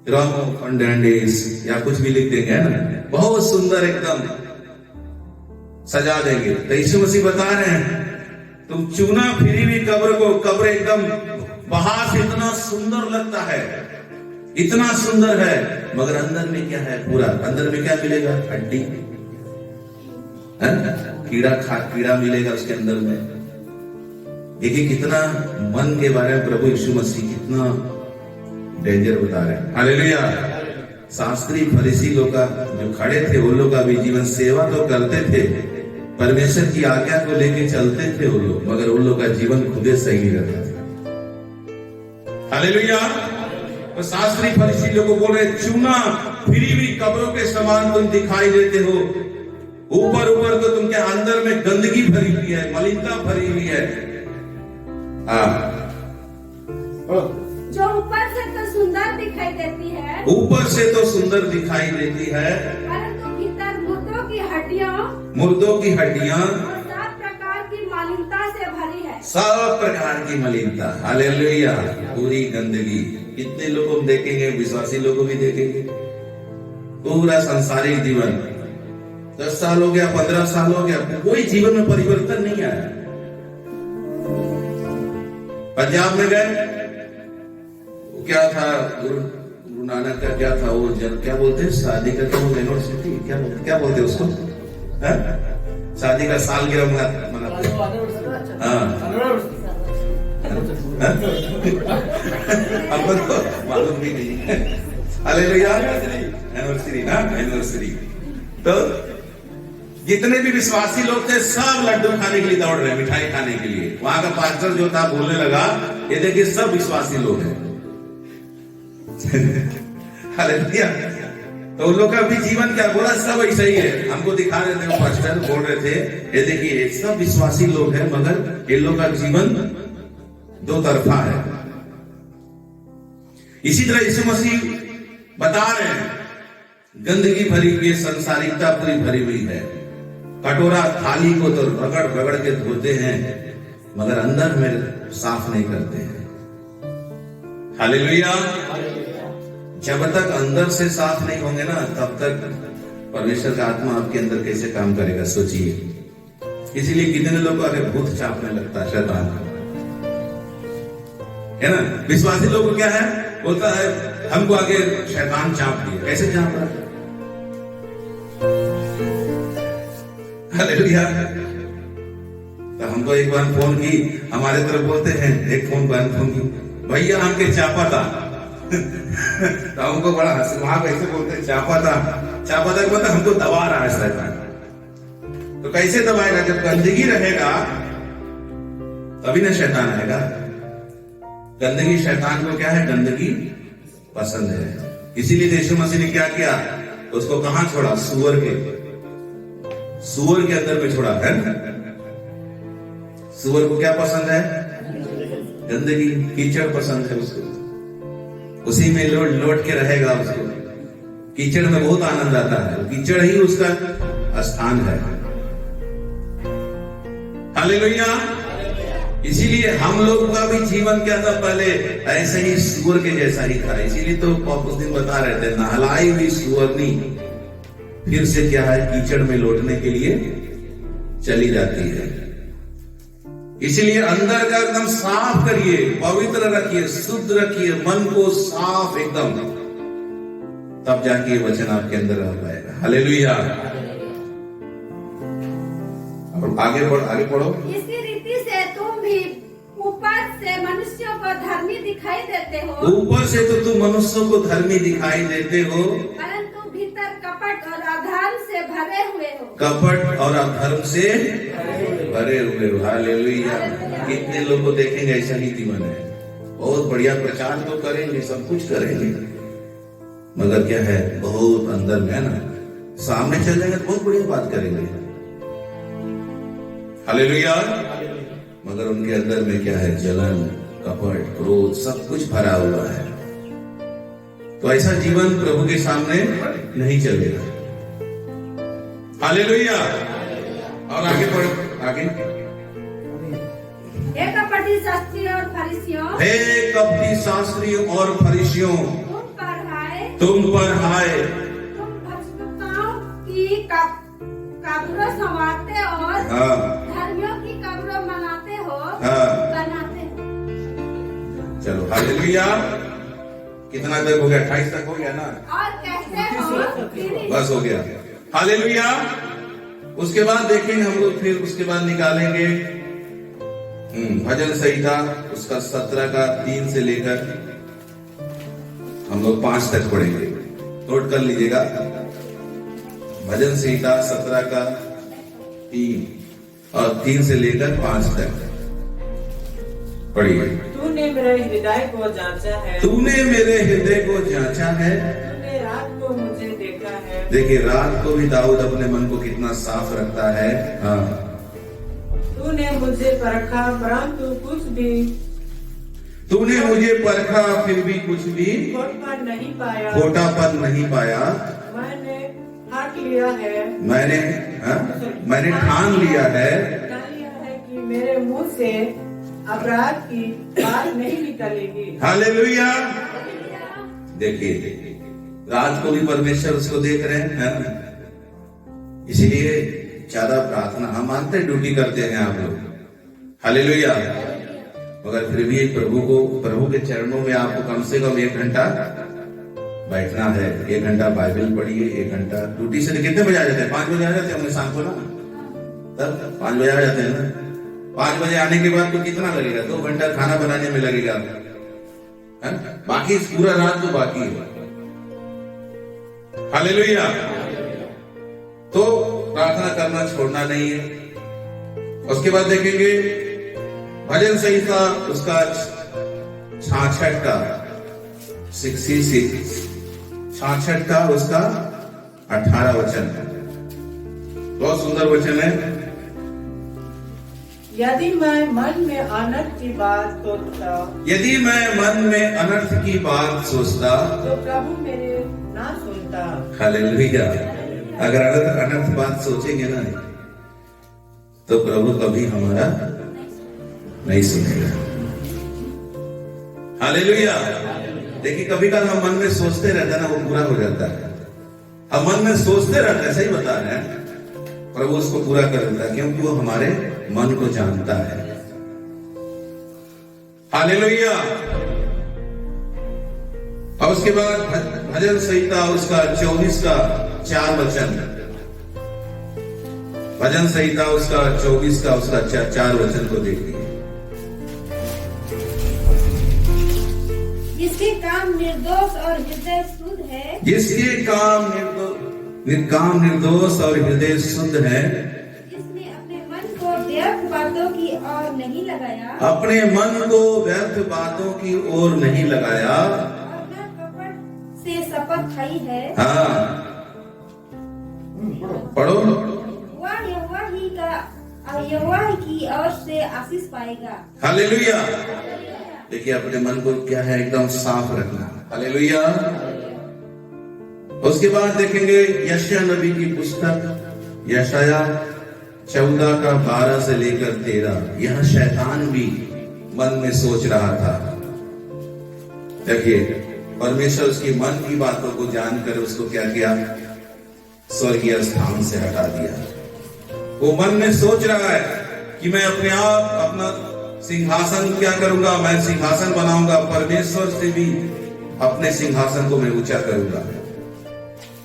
रामो फंडेंडेस या कुछ भी लिख देंगे, है ना, बहुत सुंदर एकदम सजा देंगे। तो यीशु मसीह बता रहे हैं तुम चूना फिरी हुई कब्र को, कब्र एकदम बाहर से इतना सुंदर लगता है, इतना सुंदर है, मगर अंदर में क्या है, पूरा अंदर में क्या मिलेगा, हड्डी, कीड़ा मिलेगा उसके अंदर में। देखिए कितना मन के बारे में प्रभु यीशु मसीह कितना डेंजर बता रहे हैं। हालेलुया। शास्त्री फरीसी लोग का जो खड़े थे, वो लोग का भी जीवन सेवा तो करते थे, परमेश्वर की आज्ञा को लेके चलते थे वो लोग, मगर उन लोग का जीवन खुदे सही नहीं रहता था। हालेलुया। तो शास्त्री फरीसी लोग को बोल रहे, चूना फिरी हुई कब्रों के समान तुम दिखाई देते हो, ऊपर ऊपर तो तुम क्या अंदर में गंदगी भरी हुई है, मलिनता भरी हुई है। जो ऊपर से तो सुंदर दिखाई देती है, ऊपर से तो सुंदर दिखाई देती है, परंतु भीतर मुर्दों की हड्डियां और सब प्रकार की मलिनता से भरी है। सब प्रकार की मलिनता। हालेलुया। पूरी गंदगी। कितने लोगों को देखेंगे, विश्वासी लोगों को भी देखेंगे, पूरा सांसारिक जीवन 10 साल हो गया, 15 साल हो गया, कोई जीवन में परिवर्तन नहीं आया। पंजाब में गए, क्या था गुरु नानक का क्या था वो क्या बोलते हैं, शादी का क्या बोलते, यूनिवर्सिटी क्या बोलते हैं उसको, शादी का सालगिरह मनाते हैं। हमको तो मालूम भी नहीं है। हालेलुया। एनिवर्सरी ना, एनिवर्सरी। तो जितने भी विश्वासी लोग थे सब लड्डू खाने के लिए दौड़ रहे, मिठाई खाने के लिए। वहां का पास्टर जो था बोलने लगा, ये देखिए सब विश्वासी लोग हैं। हालेलुया। तो उन लोग का भी जीवन क्या बोला, सब ऐसा ही है। हमको दिखा रहे थे, पास्टर बोल रहे थे, ये देखिए सब विश्वासी लोग हैं, मगर इन लोग का जीवन दो तरफा है। इसी तरह यीशु मसीह बता रहे हैं, गंदगी भरी हुई, संसारिकता पूरी भरी हुई है। कटोरा थाली को तो रगड़ रगड़ के धोते हैं, मगर अंदर में साफ नहीं करते हैं। हालेलुया। जब तक अंदर से साफ नहीं होंगे ना, तब तक परमेश्वर का आत्मा आपके अंदर कैसे काम करेगा, सोचिए। इसीलिए कितने लोग को आगे भूत चापने लगता है शैतान, है ना। विश्वासी लोग को क्या है, बोलता है हमको आगे शैतान चाप दिया। कैसे चाप रहा है? हालेलुया। तो हमको एक बार फोन की, हमारे तरफ बोलते हैं, एक फोन की, भैया हमके चापा था। तो हमको बड़ा हंस, वहां कैसे बोलते हैं, चापा था के मतलब हमको दबा रहा है शैतान। तो कैसे दबाएगा, जब गंदगी रहेगा तभी ना शैतान आएगा। गंदगी, शैतान को क्या है, गंदगी पसंद है। इसीलिए यीशु मसीह ने क्या किया, उसको कहां छोड़ा, सुअर के अंदर में छोड़ा है। सुअर को क्या पसंद है, गंदगी, कीचड़ पसंद है उसको, उसी में लौट के रहेगा। उसको कीचड़ में बहुत आनंद आता है, कीचड़ ही उसका स्थान है। हालेलुया। इसीलिए हम लोग का भी जीवन क्या था, पहले ऐसे ही सुअर के जैसा ही था। इसीलिए तो उस दिन बता रहे थे, नहलाई हुई सुअरनी फिर से क्या है, कीचड़ में लौटने के लिए चली जाती है। इसलिए अंदर का एकदम साफ करिए, पवित्र रखिए, शुद्ध रखिए, मन को साफ एकदम, तब जाके वचन आपके अंदर रह पाएगा। हालेलुया। आगे पढ़ो। इसी रीति से तुम भी ऊपर से मनुष्यों को धर्मी दिखाई देते हो, ऊपर से तो तुम मनुष्यों को धर्मी दिखाई देते हो, परंतु भीतर कपट और अधर्म से भरे हुए हो। कपट और अधर्म से भरे हुए हो। हालेलुया। कितने लोग को देखेंगे ऐसा नीति मन है, बहुत बढ़िया प्रचार तो करेंगे, सब कुछ करेंगे, मगर क्या है, बहुत अंदर में है ना, सामने चल जाएंगे तो बहुत बढ़िया बात करेंगे, हालेलुया, मगर उनके अंदर में क्या है, जलन, कपट, क्रोध, सब कुछ भरा हुआ है। तो ऐसा जीवन प्रभु के सामने नहीं चलेगा। हालेलुया। और आगे बढ़ो, आगे। हे कपटी शास्त्री और फरीसियों, हे कपटी शास्त्री और फरीसियों, तुम पर हाय, तुम पर हाय, तुम भक्तों की कब्रों संवारते और हाँ, धर्मियों की कब्रों मनाते हो, हाँ। बनाते हो। चलो हालेलुया। कितना तक हो गया? 28 तक हो गया ना? और कहते हो बस हो गया। हालेलुया। उसके बाद देखेंगे हम लोग, फिर उसके बाद निकालेंगे भजन संहिता, उसका 17 का 3 से लेकर हम लोग 5 तक पढ़ेंगे। नोट कर लीजिएगा, भजन संहिता 17 का 3 और 3 से लेकर 5 तक पढ़िए। तूने मेरे हृदय को जांचा है, तूने मेरे हृदय को जांचा है, तूने रात को मुझे देखा है। देखिए रात को भी दाऊद अपने मन को कितना साफ रखता है। हाँ, तूने मुझे परखा परंतु कुछ भी तूने मुझे परखा फिर भी कुछ भी खोटपन नहीं पाया। खोटापन नहीं पाया। मैंने ठान लिया है, मैंने ठान लिया है कि मेरे मुंह से अपराध की बात नहीं निकलेगी। हालेलुया। देखिए रात को भी परमेश्वर उसको देख रहे हैं, इसलिए ज्यादा प्रार्थना, हम मानते हैं ड्यूटी करते हैं आप लोग, हालेलुया, मगर फिर भी प्रभु के चरणों में आपको कम से कम 1 घंटा बैठना है। 1 घंटा बाइबल पढ़िए, 1 घंटा ड्यूटी से कितने बजे आ जाते हैं? 5 बजे आ जाते हैं हमने शाम को ना, तब 5 बजे आ जाते हैं ना। 5 बजे आने के बाद तो कितना लगेगा? 2 घंटा खाना बनाने में लगेगा, बाकी पूरा रात तो बाकी है। हालेलुया। तो प्रार्थना करना छोड़ना नहीं है। उसके बाद देखेंगे भजन संहिता उसका 66 का 66 66 का उसका 18 वचन, बहुत सुंदर वचन है। यदि मैं मन में अनर्थ की बात सोचता, यदि मैं मन में अनर्थ की बात सोचता, तो प्रभु मेरे ना सुनता। हालेलुया। अगर अनर्थ बात सोचेंगे ना, तो प्रभु कभी हमारा नहीं सुनेगा। हालेलुया। देखिए कभी कभी हम मन में सोचते रहते हैं ना, वो पूरा हो जाता है। हम मन में सोचते रहते हैं, सही बता रहे हैं, प्रभु उसको पूरा कर देता है, क्योंकि वो हमारे मन को जानता है। हालेलुया। और उसके बाद भजन संहिता उसका 24 का 4 वचन, भजन संहिता उसका 24 का उसका 4 वचन को देखिए। जिसके काम निर्दोष और हृदय शुद्ध है, जिसके काम निर्दोष और हृदय शुद्ध है, जिसने अपने मन को व्यर्थ बातों की ओर नहीं लगाया, अपने मन को व्यर्थ बातों की ओर नहीं लगाया, और न कपट से शपथ खाई है, हाँ पढ़ो, वह यहोवा की ओर से आशीष पाएगा। हालेलुया। देखिए अपने मन को क्या है, एकदम साफ रखना। हालेलुया। उसके बाद देखेंगे यशाया नबी की पुस्तक, यशाया 14 का 12 से लेकर 13। यह शैतान भी मन में सोच रहा था। देखिए परमेश्वर उसकी मन की बातों को जानकर उसको क्या किया, स्वर्गीय स्थान से हटा दिया। वो मन में सोच रहा है कि मैं अपने आप अपना सिंहासन क्या करूंगा, मैं सिंहासन बनाऊंगा, परमेश्वर से भी अपने सिंहासन को मैं ऊंचा करूंगा।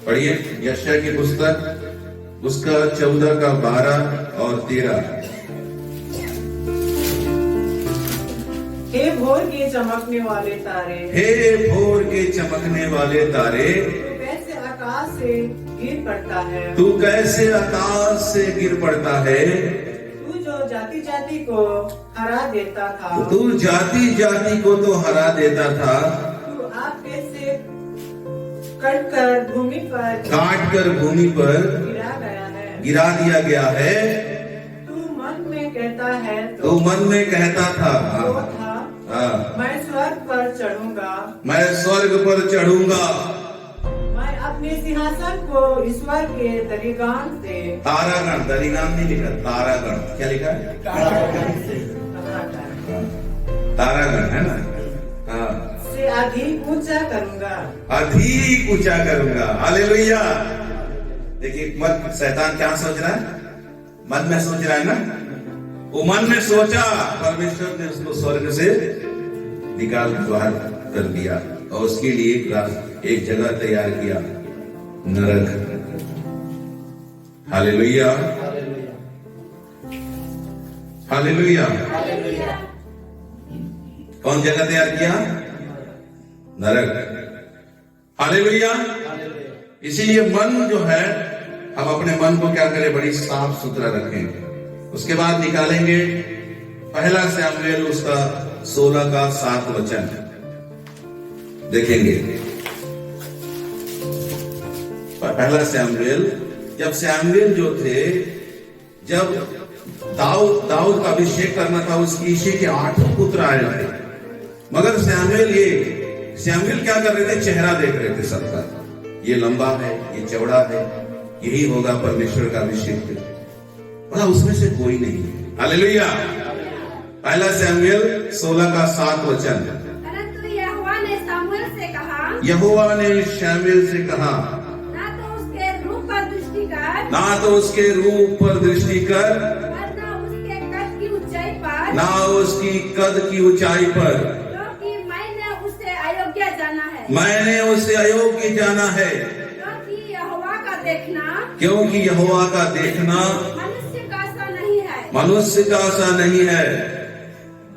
पढ़िए यशाया की पुस्तक उसका 14 का 12 और 13। हे भोर के चमकने वाले तारे, हे भोर के चमकने वाले तारे, तू कैसे आकाश से गिर पड़ता है, तू कैसे आकाश से गिर पड़ता है, तू जो जाति जाति को हरा देता था, तू जाति जाति को तो हरा देता था, तू आपके से काट कर भूमि पर गिरा गया है, गिरा दिया गया है। तू मन में कहता है तो मन में कहता था तो था, मैं स्वर्ग पर चढ़ूंगा, मैं स्वर्ग पर चढ़ूंगा, मैं अपने सिंहासन को ईश्वर के दरिगान से तारागण, दरिगान नहीं लिखा, तारागण, क्या लिखा है? तारागण है ना, हाँ, से अधिक ऊंचा करूंगा, अधिक ऊंचा करूंगा। हालेलुया। देखिए मन, शैतान क्या सोच रहा है? मन में सोच रहा है ना, वो मन में सोचा, परमेश्वर ने उसको स्वर्ग से निकाल बाहर कर दिया और उसके लिए एक जगह तैयार किया, नरक। Hallelujah, hallelujah. कौन जगह तैयार किया? नरक। हालेलुया। इसीलिए मन जो है, हम अपने मन को क्या करें? बड़ी साफ सुथरा रखें। उसके बाद निकालेंगे पहला सैमुएल उसका 16 का 7 वचन देखेंगे। पहला सैमुएल, जब सैमुएल जो थे, जब दाऊद का अभिषेक करना था, उसकी इसी के 8 पुत्र आए थे, मगर सैमुएल क्या कर रहे थे? चेहरा देख रहे थे सबका, ये लंबा है, ये चौड़ा है, यही होगा परमेश्वर का अभिषेक। बोला उसमें से कोई नहीं है। हालेलुया। पहला सैमुएल 16 का 7 वचन। परंतु यहोवा ने शमूएल से कहा, यहोवा ने शमूएल से कहा, ना तो उसके रूप पर दृष्टि कर, ना तो उसके रूप पर दृष्टि कर, और ना उसके कद की ऊंचाई पर, ना उसकी कद की ऊंचाई पर, क्योंकि मैंने उसे अयोग्य जाना है, मैंने उसे अयोग्य जाना है, क्योंकि यहोवा का देखना, क्योंकि यहोवा का देखना मनुष्य का सा नहीं है, मनुष्य का सा नहीं है।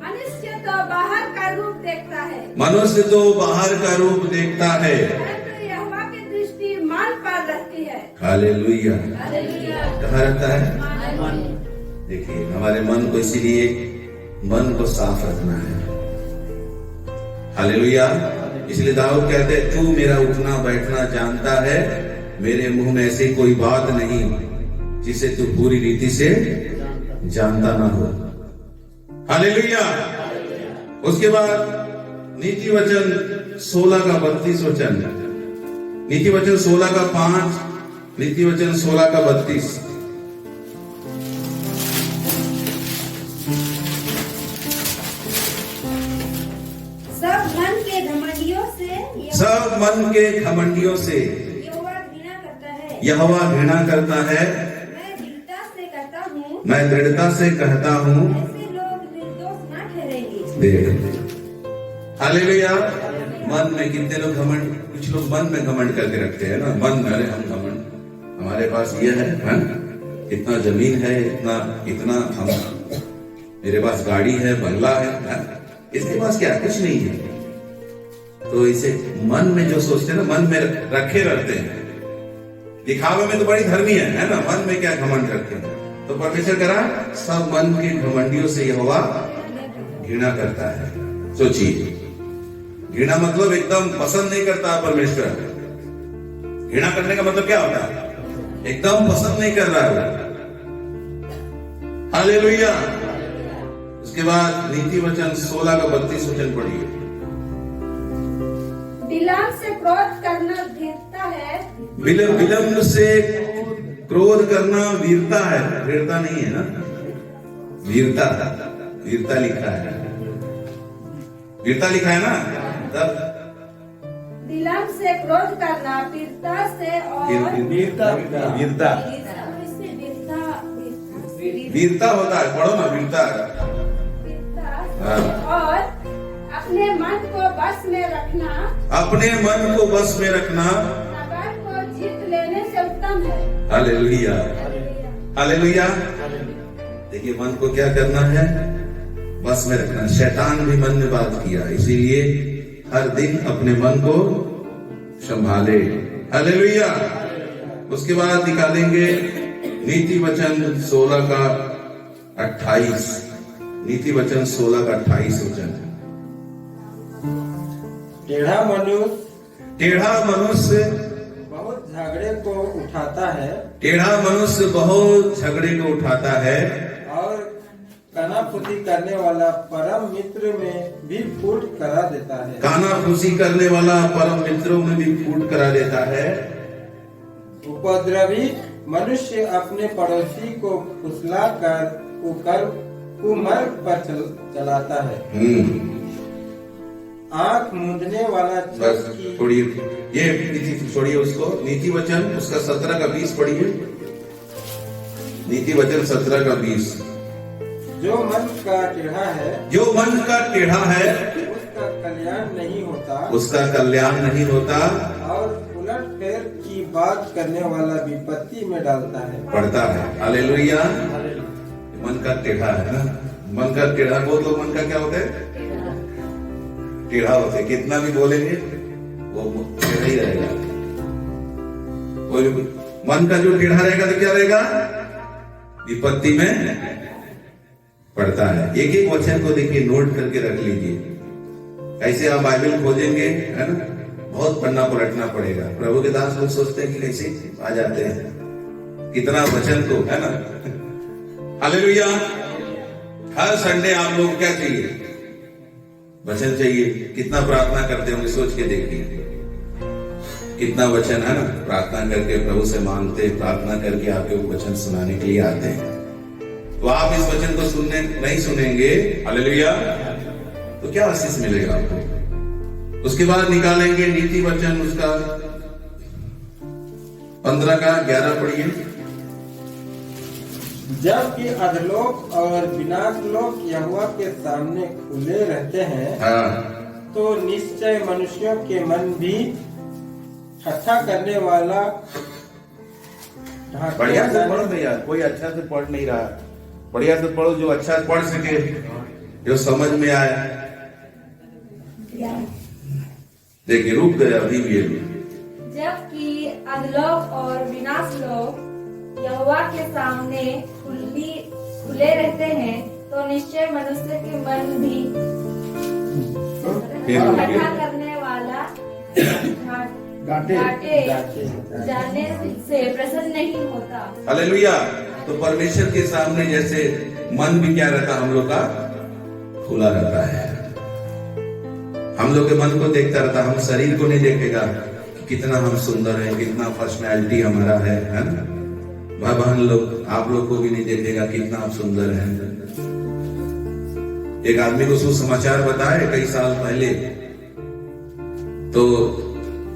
मनुष्य तो बाहर का रूप देखता है, मनुष्य तो बाहर का रूप देखता है, परंतु यहोवा की दृष्टि मन पर रहती है। हालेलुया। हालेलुया। कहाँ रहता है? देखिए हमारे मन को, इसीलिए मन को साफ रखना है। हालेलुया। इसलिए दाऊद कहते हैं, तू मेरा उठना बैठना जानता है, मेरे मुंह में ऐसी कोई बात नहीं जिसे तू पूरी रीति से जानता ना हो। हालेलुया। उसके बाद नीति वचन 16 का 32 वचन, नीति वचन 16 का 5, नीति वचन 16 का 32। सब मन के घमंडियों से यहोवा घृणा करता है, यहोवा घृणा करता है। मैं दृढ़ता से कहता हूँ, ऐसे लोग निर्दोष न ठहरेंगे। देख। हालेलुया। मन में कितने लोग घमंड, कुछ लोग मन में घमंड करके रखते हैं ना, मन में, अरे हम घमंड, हमारे पास ये है, इतना जमीन है, इतना हम, मेरे पास गाड़ी है, बंगला है, इसके पास क्या? कुछ नहीं है। तो इसे मन में जो सोचते हैं ना, मन में रखे रहते हैं। दिखावे में तो बड़ी धर्मी है ना, मन में क्या घमंड रखते हैं। तो परमेश्वर कह रहा, सब मन के घमंडियों से यहोवा घृणा करता है। सोचिए, घृणा मतलब एकदम पसंद नहीं करता परमेश्वर। घृणा करने का मतलब क्या होता है? एकदम पसंद नहीं कर रहा है। हालेलुया। उसके बाद नीति वचन 16 का 32 वचन पढ़िए। विलंब से क्रोध करना वीरता है, विलंब से क्रोध करना वीरता है। वीरता नहीं है ना, वीरता, वीरता लिखा है, वीरता लिखा है ना। तब विलंब से क्रोध करना वीरता से, और वीरता होता है, पढ़ो ना, वीरता। और अपने मन को बस में रखना, अपने मन को बस में रखना नगर को जीत लेने से उत्तम है। Hallelujah, hallelujah. देखिए मन को क्या करना है? बस में रखना। शैतान भी मन में बात किया, इसीलिए हर दिन अपने मन को संभाले। हालेलुया। उसके बाद निकालेंगे नीति वचन 16 का 28। नीति वचन 16 का 28 वचन। टेढ़ा मनुष्य बहुत झगड़े को उठाता है, टेढ़ा मनुष्य बहुत झगड़े को उठाता है, और कानाफूसी करने वाला परम मित्र में भी फूट करा देता है। कानाफूसी करने वाला परम मित्रों में भी फूट करा देता है। उपद्रवी मनुष्य अपने पड़ोसी को फुसला कर कुमार्ग पर चलाता है। आंख मूंदने वाला बस छोड़िए, ये नीति छोड़िए उसको। नीति वचन उसका 17 का 20 पढ़िए। नीति वचन 17 का 20। जो मन का टेढ़ा है, जो मन का टेढ़ा है उसका कल्याण नहीं होता, उसका कल्याण नहीं होता, और उलट फेर की बात करने वाला विपत्ति में डालता है, पढ़ता है। हालेलुया। मन का टेढ़ा है ना, मन का टेढ़ा। बहुत लोग मन का क्या होता है, टेढ़ा होता है। कितना भी बोलेंगे वो टेढ़ा ही रहेगा। मन का जो टेढ़ा रहेगा तो क्या रहेगा, विपत्ति में पढ़ता है। एक एक वचन को देखिए, नोट करके रख लीजिए। कैसे आप बाइबल खोजेंगे, है ना, बहुत पढ़ना पलटना पड़ेगा। प्रभु के दास लोग सोचते हैं कि कैसे आ जाते हैं, कितना वचन तो, है ना। हालेलुया। हर संडे आप लोग क्या चाहिए, वचन चाहिए। कितना प्रार्थना करते होंगे, सोच के देखिए कितना वचन, है ना। प्रार्थना करके प्रभु से मांगते, प्रार्थना करके आपके वचन सुनाने के लिए आते हैं। तो आप इस वचन को सुनने नहीं सुनेंगे, हालेलुया, तो क्या आशीष मिलेगा आपको। उसके बाद निकालेंगे नीति वचन उसका 15 का 11 पढ़िए। जबकि अधलोक और विनाशलोक यहोवा के सामने खुले रहते हैं, तो निश्चय मनुष्यों के मन भी ठट्ठा करने वाला। बढ़िया से पढ़ो तो यार, कोई अच्छा से पढ़ नहीं रहा। बढ़िया से पढ़ो, जो अच्छा पढ़ सके, जो समझ में आए। देखिए रुक गया अभी भी। जबकि अधलोक और विनाशलोक यहोवा के सामने खुले रहते हैं, तो निश्चय मनुष्य के मन भी इकट्ठा करने वाला डांटे जाने से प्रसन्न नहीं होता। हालेलुया। तो परमेश्वर के सामने जैसे मन भी क्या रहता, हम लोग का खुला रहता है। हम लोग के मन को देखता रहता, हम शरीर को नहीं देखेगा कितना हम सुंदर है, कितना पर्सनैलिटी हमारा है ना। भाई बहन लोग, आप लोग को भी नहीं देखेगा कितना आप सुंदर हैं। एक आदमी को सुसमाचार बताए कई साल पहले, तो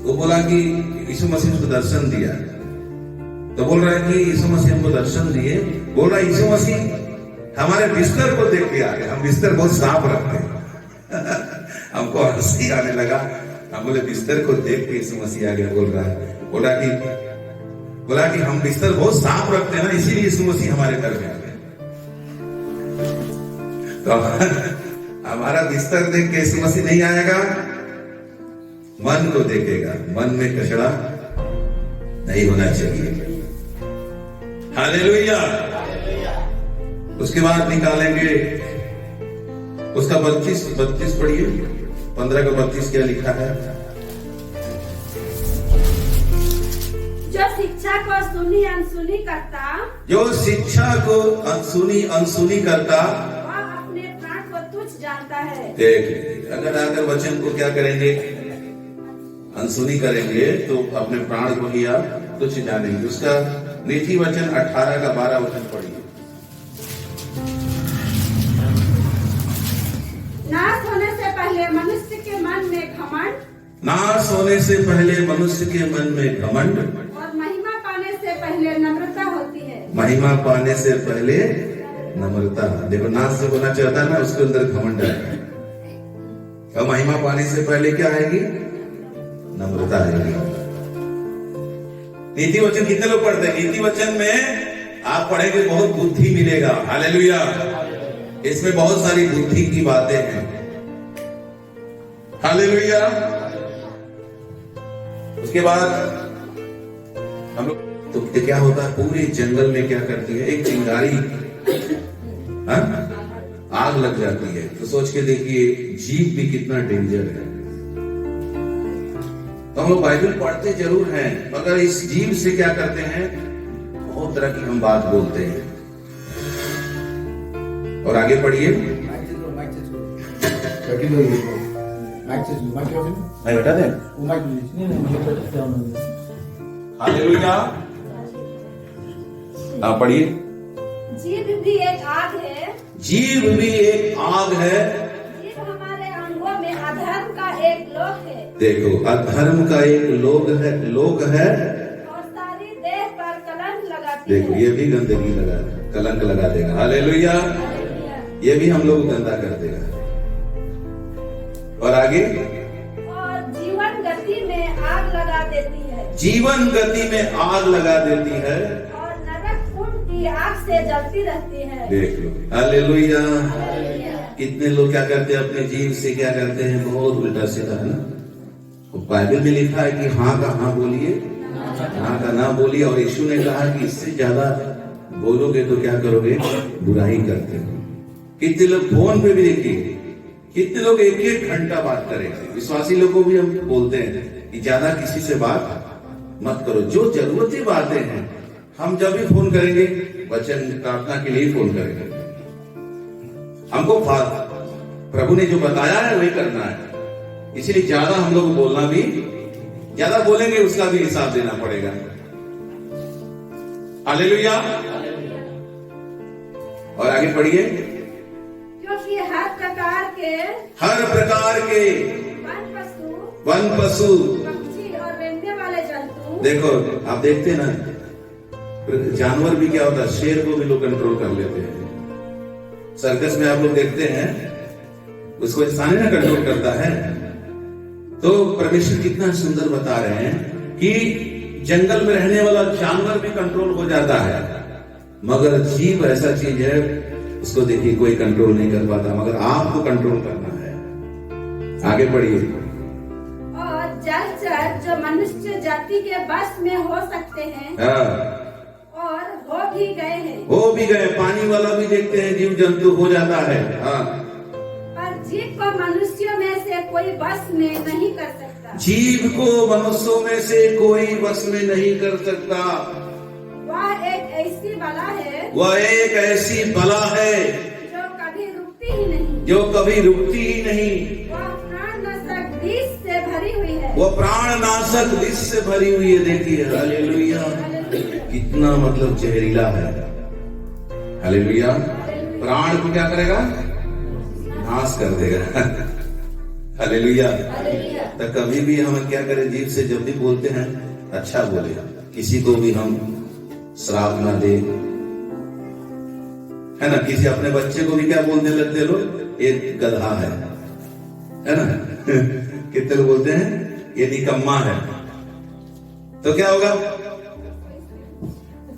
वो बोला कि यीशु मसीह उसको दर्शन दिया। तो बोल रहा है कि यीशु मसीह हमको दर्शन दिए। बोल रहा है यीशु मसीह हमारे बिस्तर को देख के आ गए। हम बिस्तर बहुत साफ रखते हैं। हमको हंसी आने लगा। हम बोले बिस्तर को देख के यीशु मसीह आ गया। बोल रहा है, बोला कि हम बिस्तर बहुत साफ रखते हैं ना, इसीलिए यीशु मसीह हमारे घर में आ गए। तो हमारा बिस्तर देख के यीशु मसीह नहीं आएगा, मन को देखेगा। मन में कचरा नहीं होना चाहिए। हालेलुया। उसके बाद निकालेंगे उसका 32 पढ़िए। 15 का 32 क्या लिखा है। जो शिक्षा को सुनी अनसुनी करता, जो शिक्षा को अनसुनी करता, वह अपने प्राण को तुच्छ जानता है। देख, अगर आकर वचन को क्या करेंगे, अनसुनी करेंगे, तो अपने प्राण को ही आप तुच्छ जानेंगे। उसका नीति वचन 18 का 12 वचन पढ़िए। नाश होने से पहले मनुष्य के मन में घमंड, नाश होने से पहले मनुष्य के मन में घमंड, और महिमा पाने से पहले नम्रता होती है। महिमा पाने से पहले नम्रता। देखो, नाश जो होना चाहता है ना, उसके अंदर घमंड है। और महिमा पाने से पहले क्या आएगी, नम्रता आएगी। नीति वचन कितने लोग पढ़ते हैं। नीति वचन में आप पढ़ेंगे बहुत बुद्धि मिलेगा। हालेलुया। इसमें बहुत सारी बुद्धि की बातें हैं। हालेलुया। उसके बाद हम लोग तो क्या होता है, पूरे जंगल में क्या करती है, एक चिंगारी आग लग जाती है। तो सोच के देखिए जीव भी कितना डेंजर है। तो हम लोग बाइबल पढ़ते जरूर हैं, मगर इस जीव से क्या करते हैं, बहुत तरह की हम बात बोलते हैं। और आगे पढ़िए। मैं बता दें। हालेलुया। हाँ पढ़िए। जीव भी एक आग है। जीव भी एक आग है। जीव हमारे अंगों में अधर्म का एक लोक है। देखो, अधर्म का एक लोक है और सारी देह पर कलंक लगाती है। देखो, ये भी गंदगी लगा, कलंक लगा देगा। हालेलुया। ये भी हम लोग गंदा कर देगा। और आगे, और जीवन गति में आग लगा देती है। जीवन गति में आग लगा देती है और नरक कुंड की आग से जलती रहती है। देख लो। हालेलुया। कितने लोग क्या करते हैं, अपने जीव से क्या करते हैं, बहुत उल्टा सीधा है ना। बाइबल में लिखा है कि हाँ का हाँ बोलिए, हाँ का ना बोलिए। और यीशु ने कहा कि इससे ज्यादा बोलोगे तो क्या करोगे, बुराई करते हो। कितने लोग फोन पे भी देखिए, कितने लोग एक एक घंटा बात करेंगे। विश्वासी लोगों को भी हम बोलते हैं कि ज्यादा किसी से बात मत करो। जो जरूरती बातें हैं हम जब भी फोन करेंगे, वचन प्रार्थना के लिए फोन करेंगे। हमको प्रभु ने जो बताया है वही करना है। इसलिए ज्यादा हम लोग बोलना भी, ज्यादा बोलेंगे उसका भी हिसाब देना पड़ेगा। हालेलुया। और आगे पढ़िए। क्योंकि हर प्रकार के वन पशु पक्षी और रेंगने वाले जंतु। देखो, आप देखते हैं ना, जानवर भी क्या होता है, शेर को भी लोग कंट्रोल कर लेते हैं। सर्कस में आप लोग देखते हैं, उसको इंसान ना कंट्रोल करता है। तो परमेश्वर कितना सुंदर बता रहे हैं कि जंगल में रहने वाला जानवर भी कंट्रोल हो जाता है, मगर जीव ऐसा चीज है, उसको देखिए कोई कंट्रोल नहीं कर पाता, मगर आपको कंट्रोल करना है। आगे पढ़िए। और जलचर जो मनुष्य जाति के बस में हो सकते हैं, और हो भी गए। पानी वाला भी देखते हैं, जीव जंतु हो जाता है। पर जीव को मनुष्यों में से कोई बस में नहीं कर सकता। जीव को मनुष्यों में से कोई बस में नहीं कर सकता। वह एक ऐसी बला है, वह एक ऐसी बला है जो कभी रुकती ही नहीं, जो कभी रुकती ही नहीं। वह प्राणनाशक विष से भरी हुई है, वो प्राणनाशक विष से भरी हुई है। देखिए, हालेलुया, कितना मतलब जहरीला है। हालेलुया। प्राण को क्या करेगा, नाश कर देगा। हालेलुया। तो कभी भी हम क्या करें, जीव से जब भी बोलते हैं अच्छा बोले, किसी को भी हम श्राप ना दे, है ना। किसी अपने बच्चे को भी क्या बोलने लगते लोग, ये गधा है ना। कितने लोग बोलते हैं ये निकम्मा है, तो क्या होगा,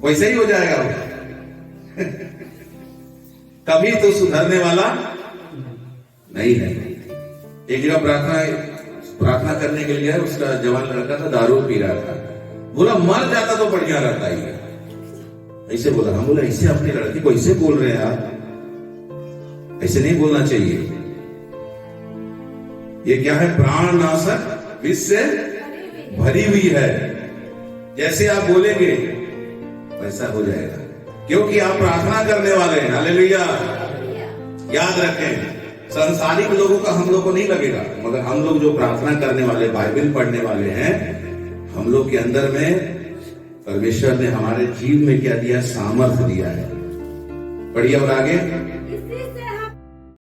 वैसे ही हो जाएगा वो। कभी तो सुधरने वाला नहीं है। एक जगह प्रार्थना करने के लिए उसका जवान लड़का था, दारू पी रहा था। बोला मर जाता तो बढ़िया रहता ही है। ऐसे बोला। हम बोला ऐसे अपनी लड़की को ऐसे बोल रहे हैं आप, ऐसे नहीं बोलना चाहिए। ये क्या है, प्राणनाशक विष से भरी हुई है। जैसे आप बोलेंगे वैसा हो जाएगा, क्योंकि आप प्रार्थना करने वाले हैं। हालेलुया। याद रखें, संसारिक लोगों का हम लोग को नहीं लगेगा, मगर हम लोग जो प्रार्थना करने वाले, बाइबल पढ़ने वाले हैं, हम लोग के अंदर में परमेश्वर ने हमारे जीव में क्या दिया, सामर्थ्य दिया है। पढ़िए और आगे।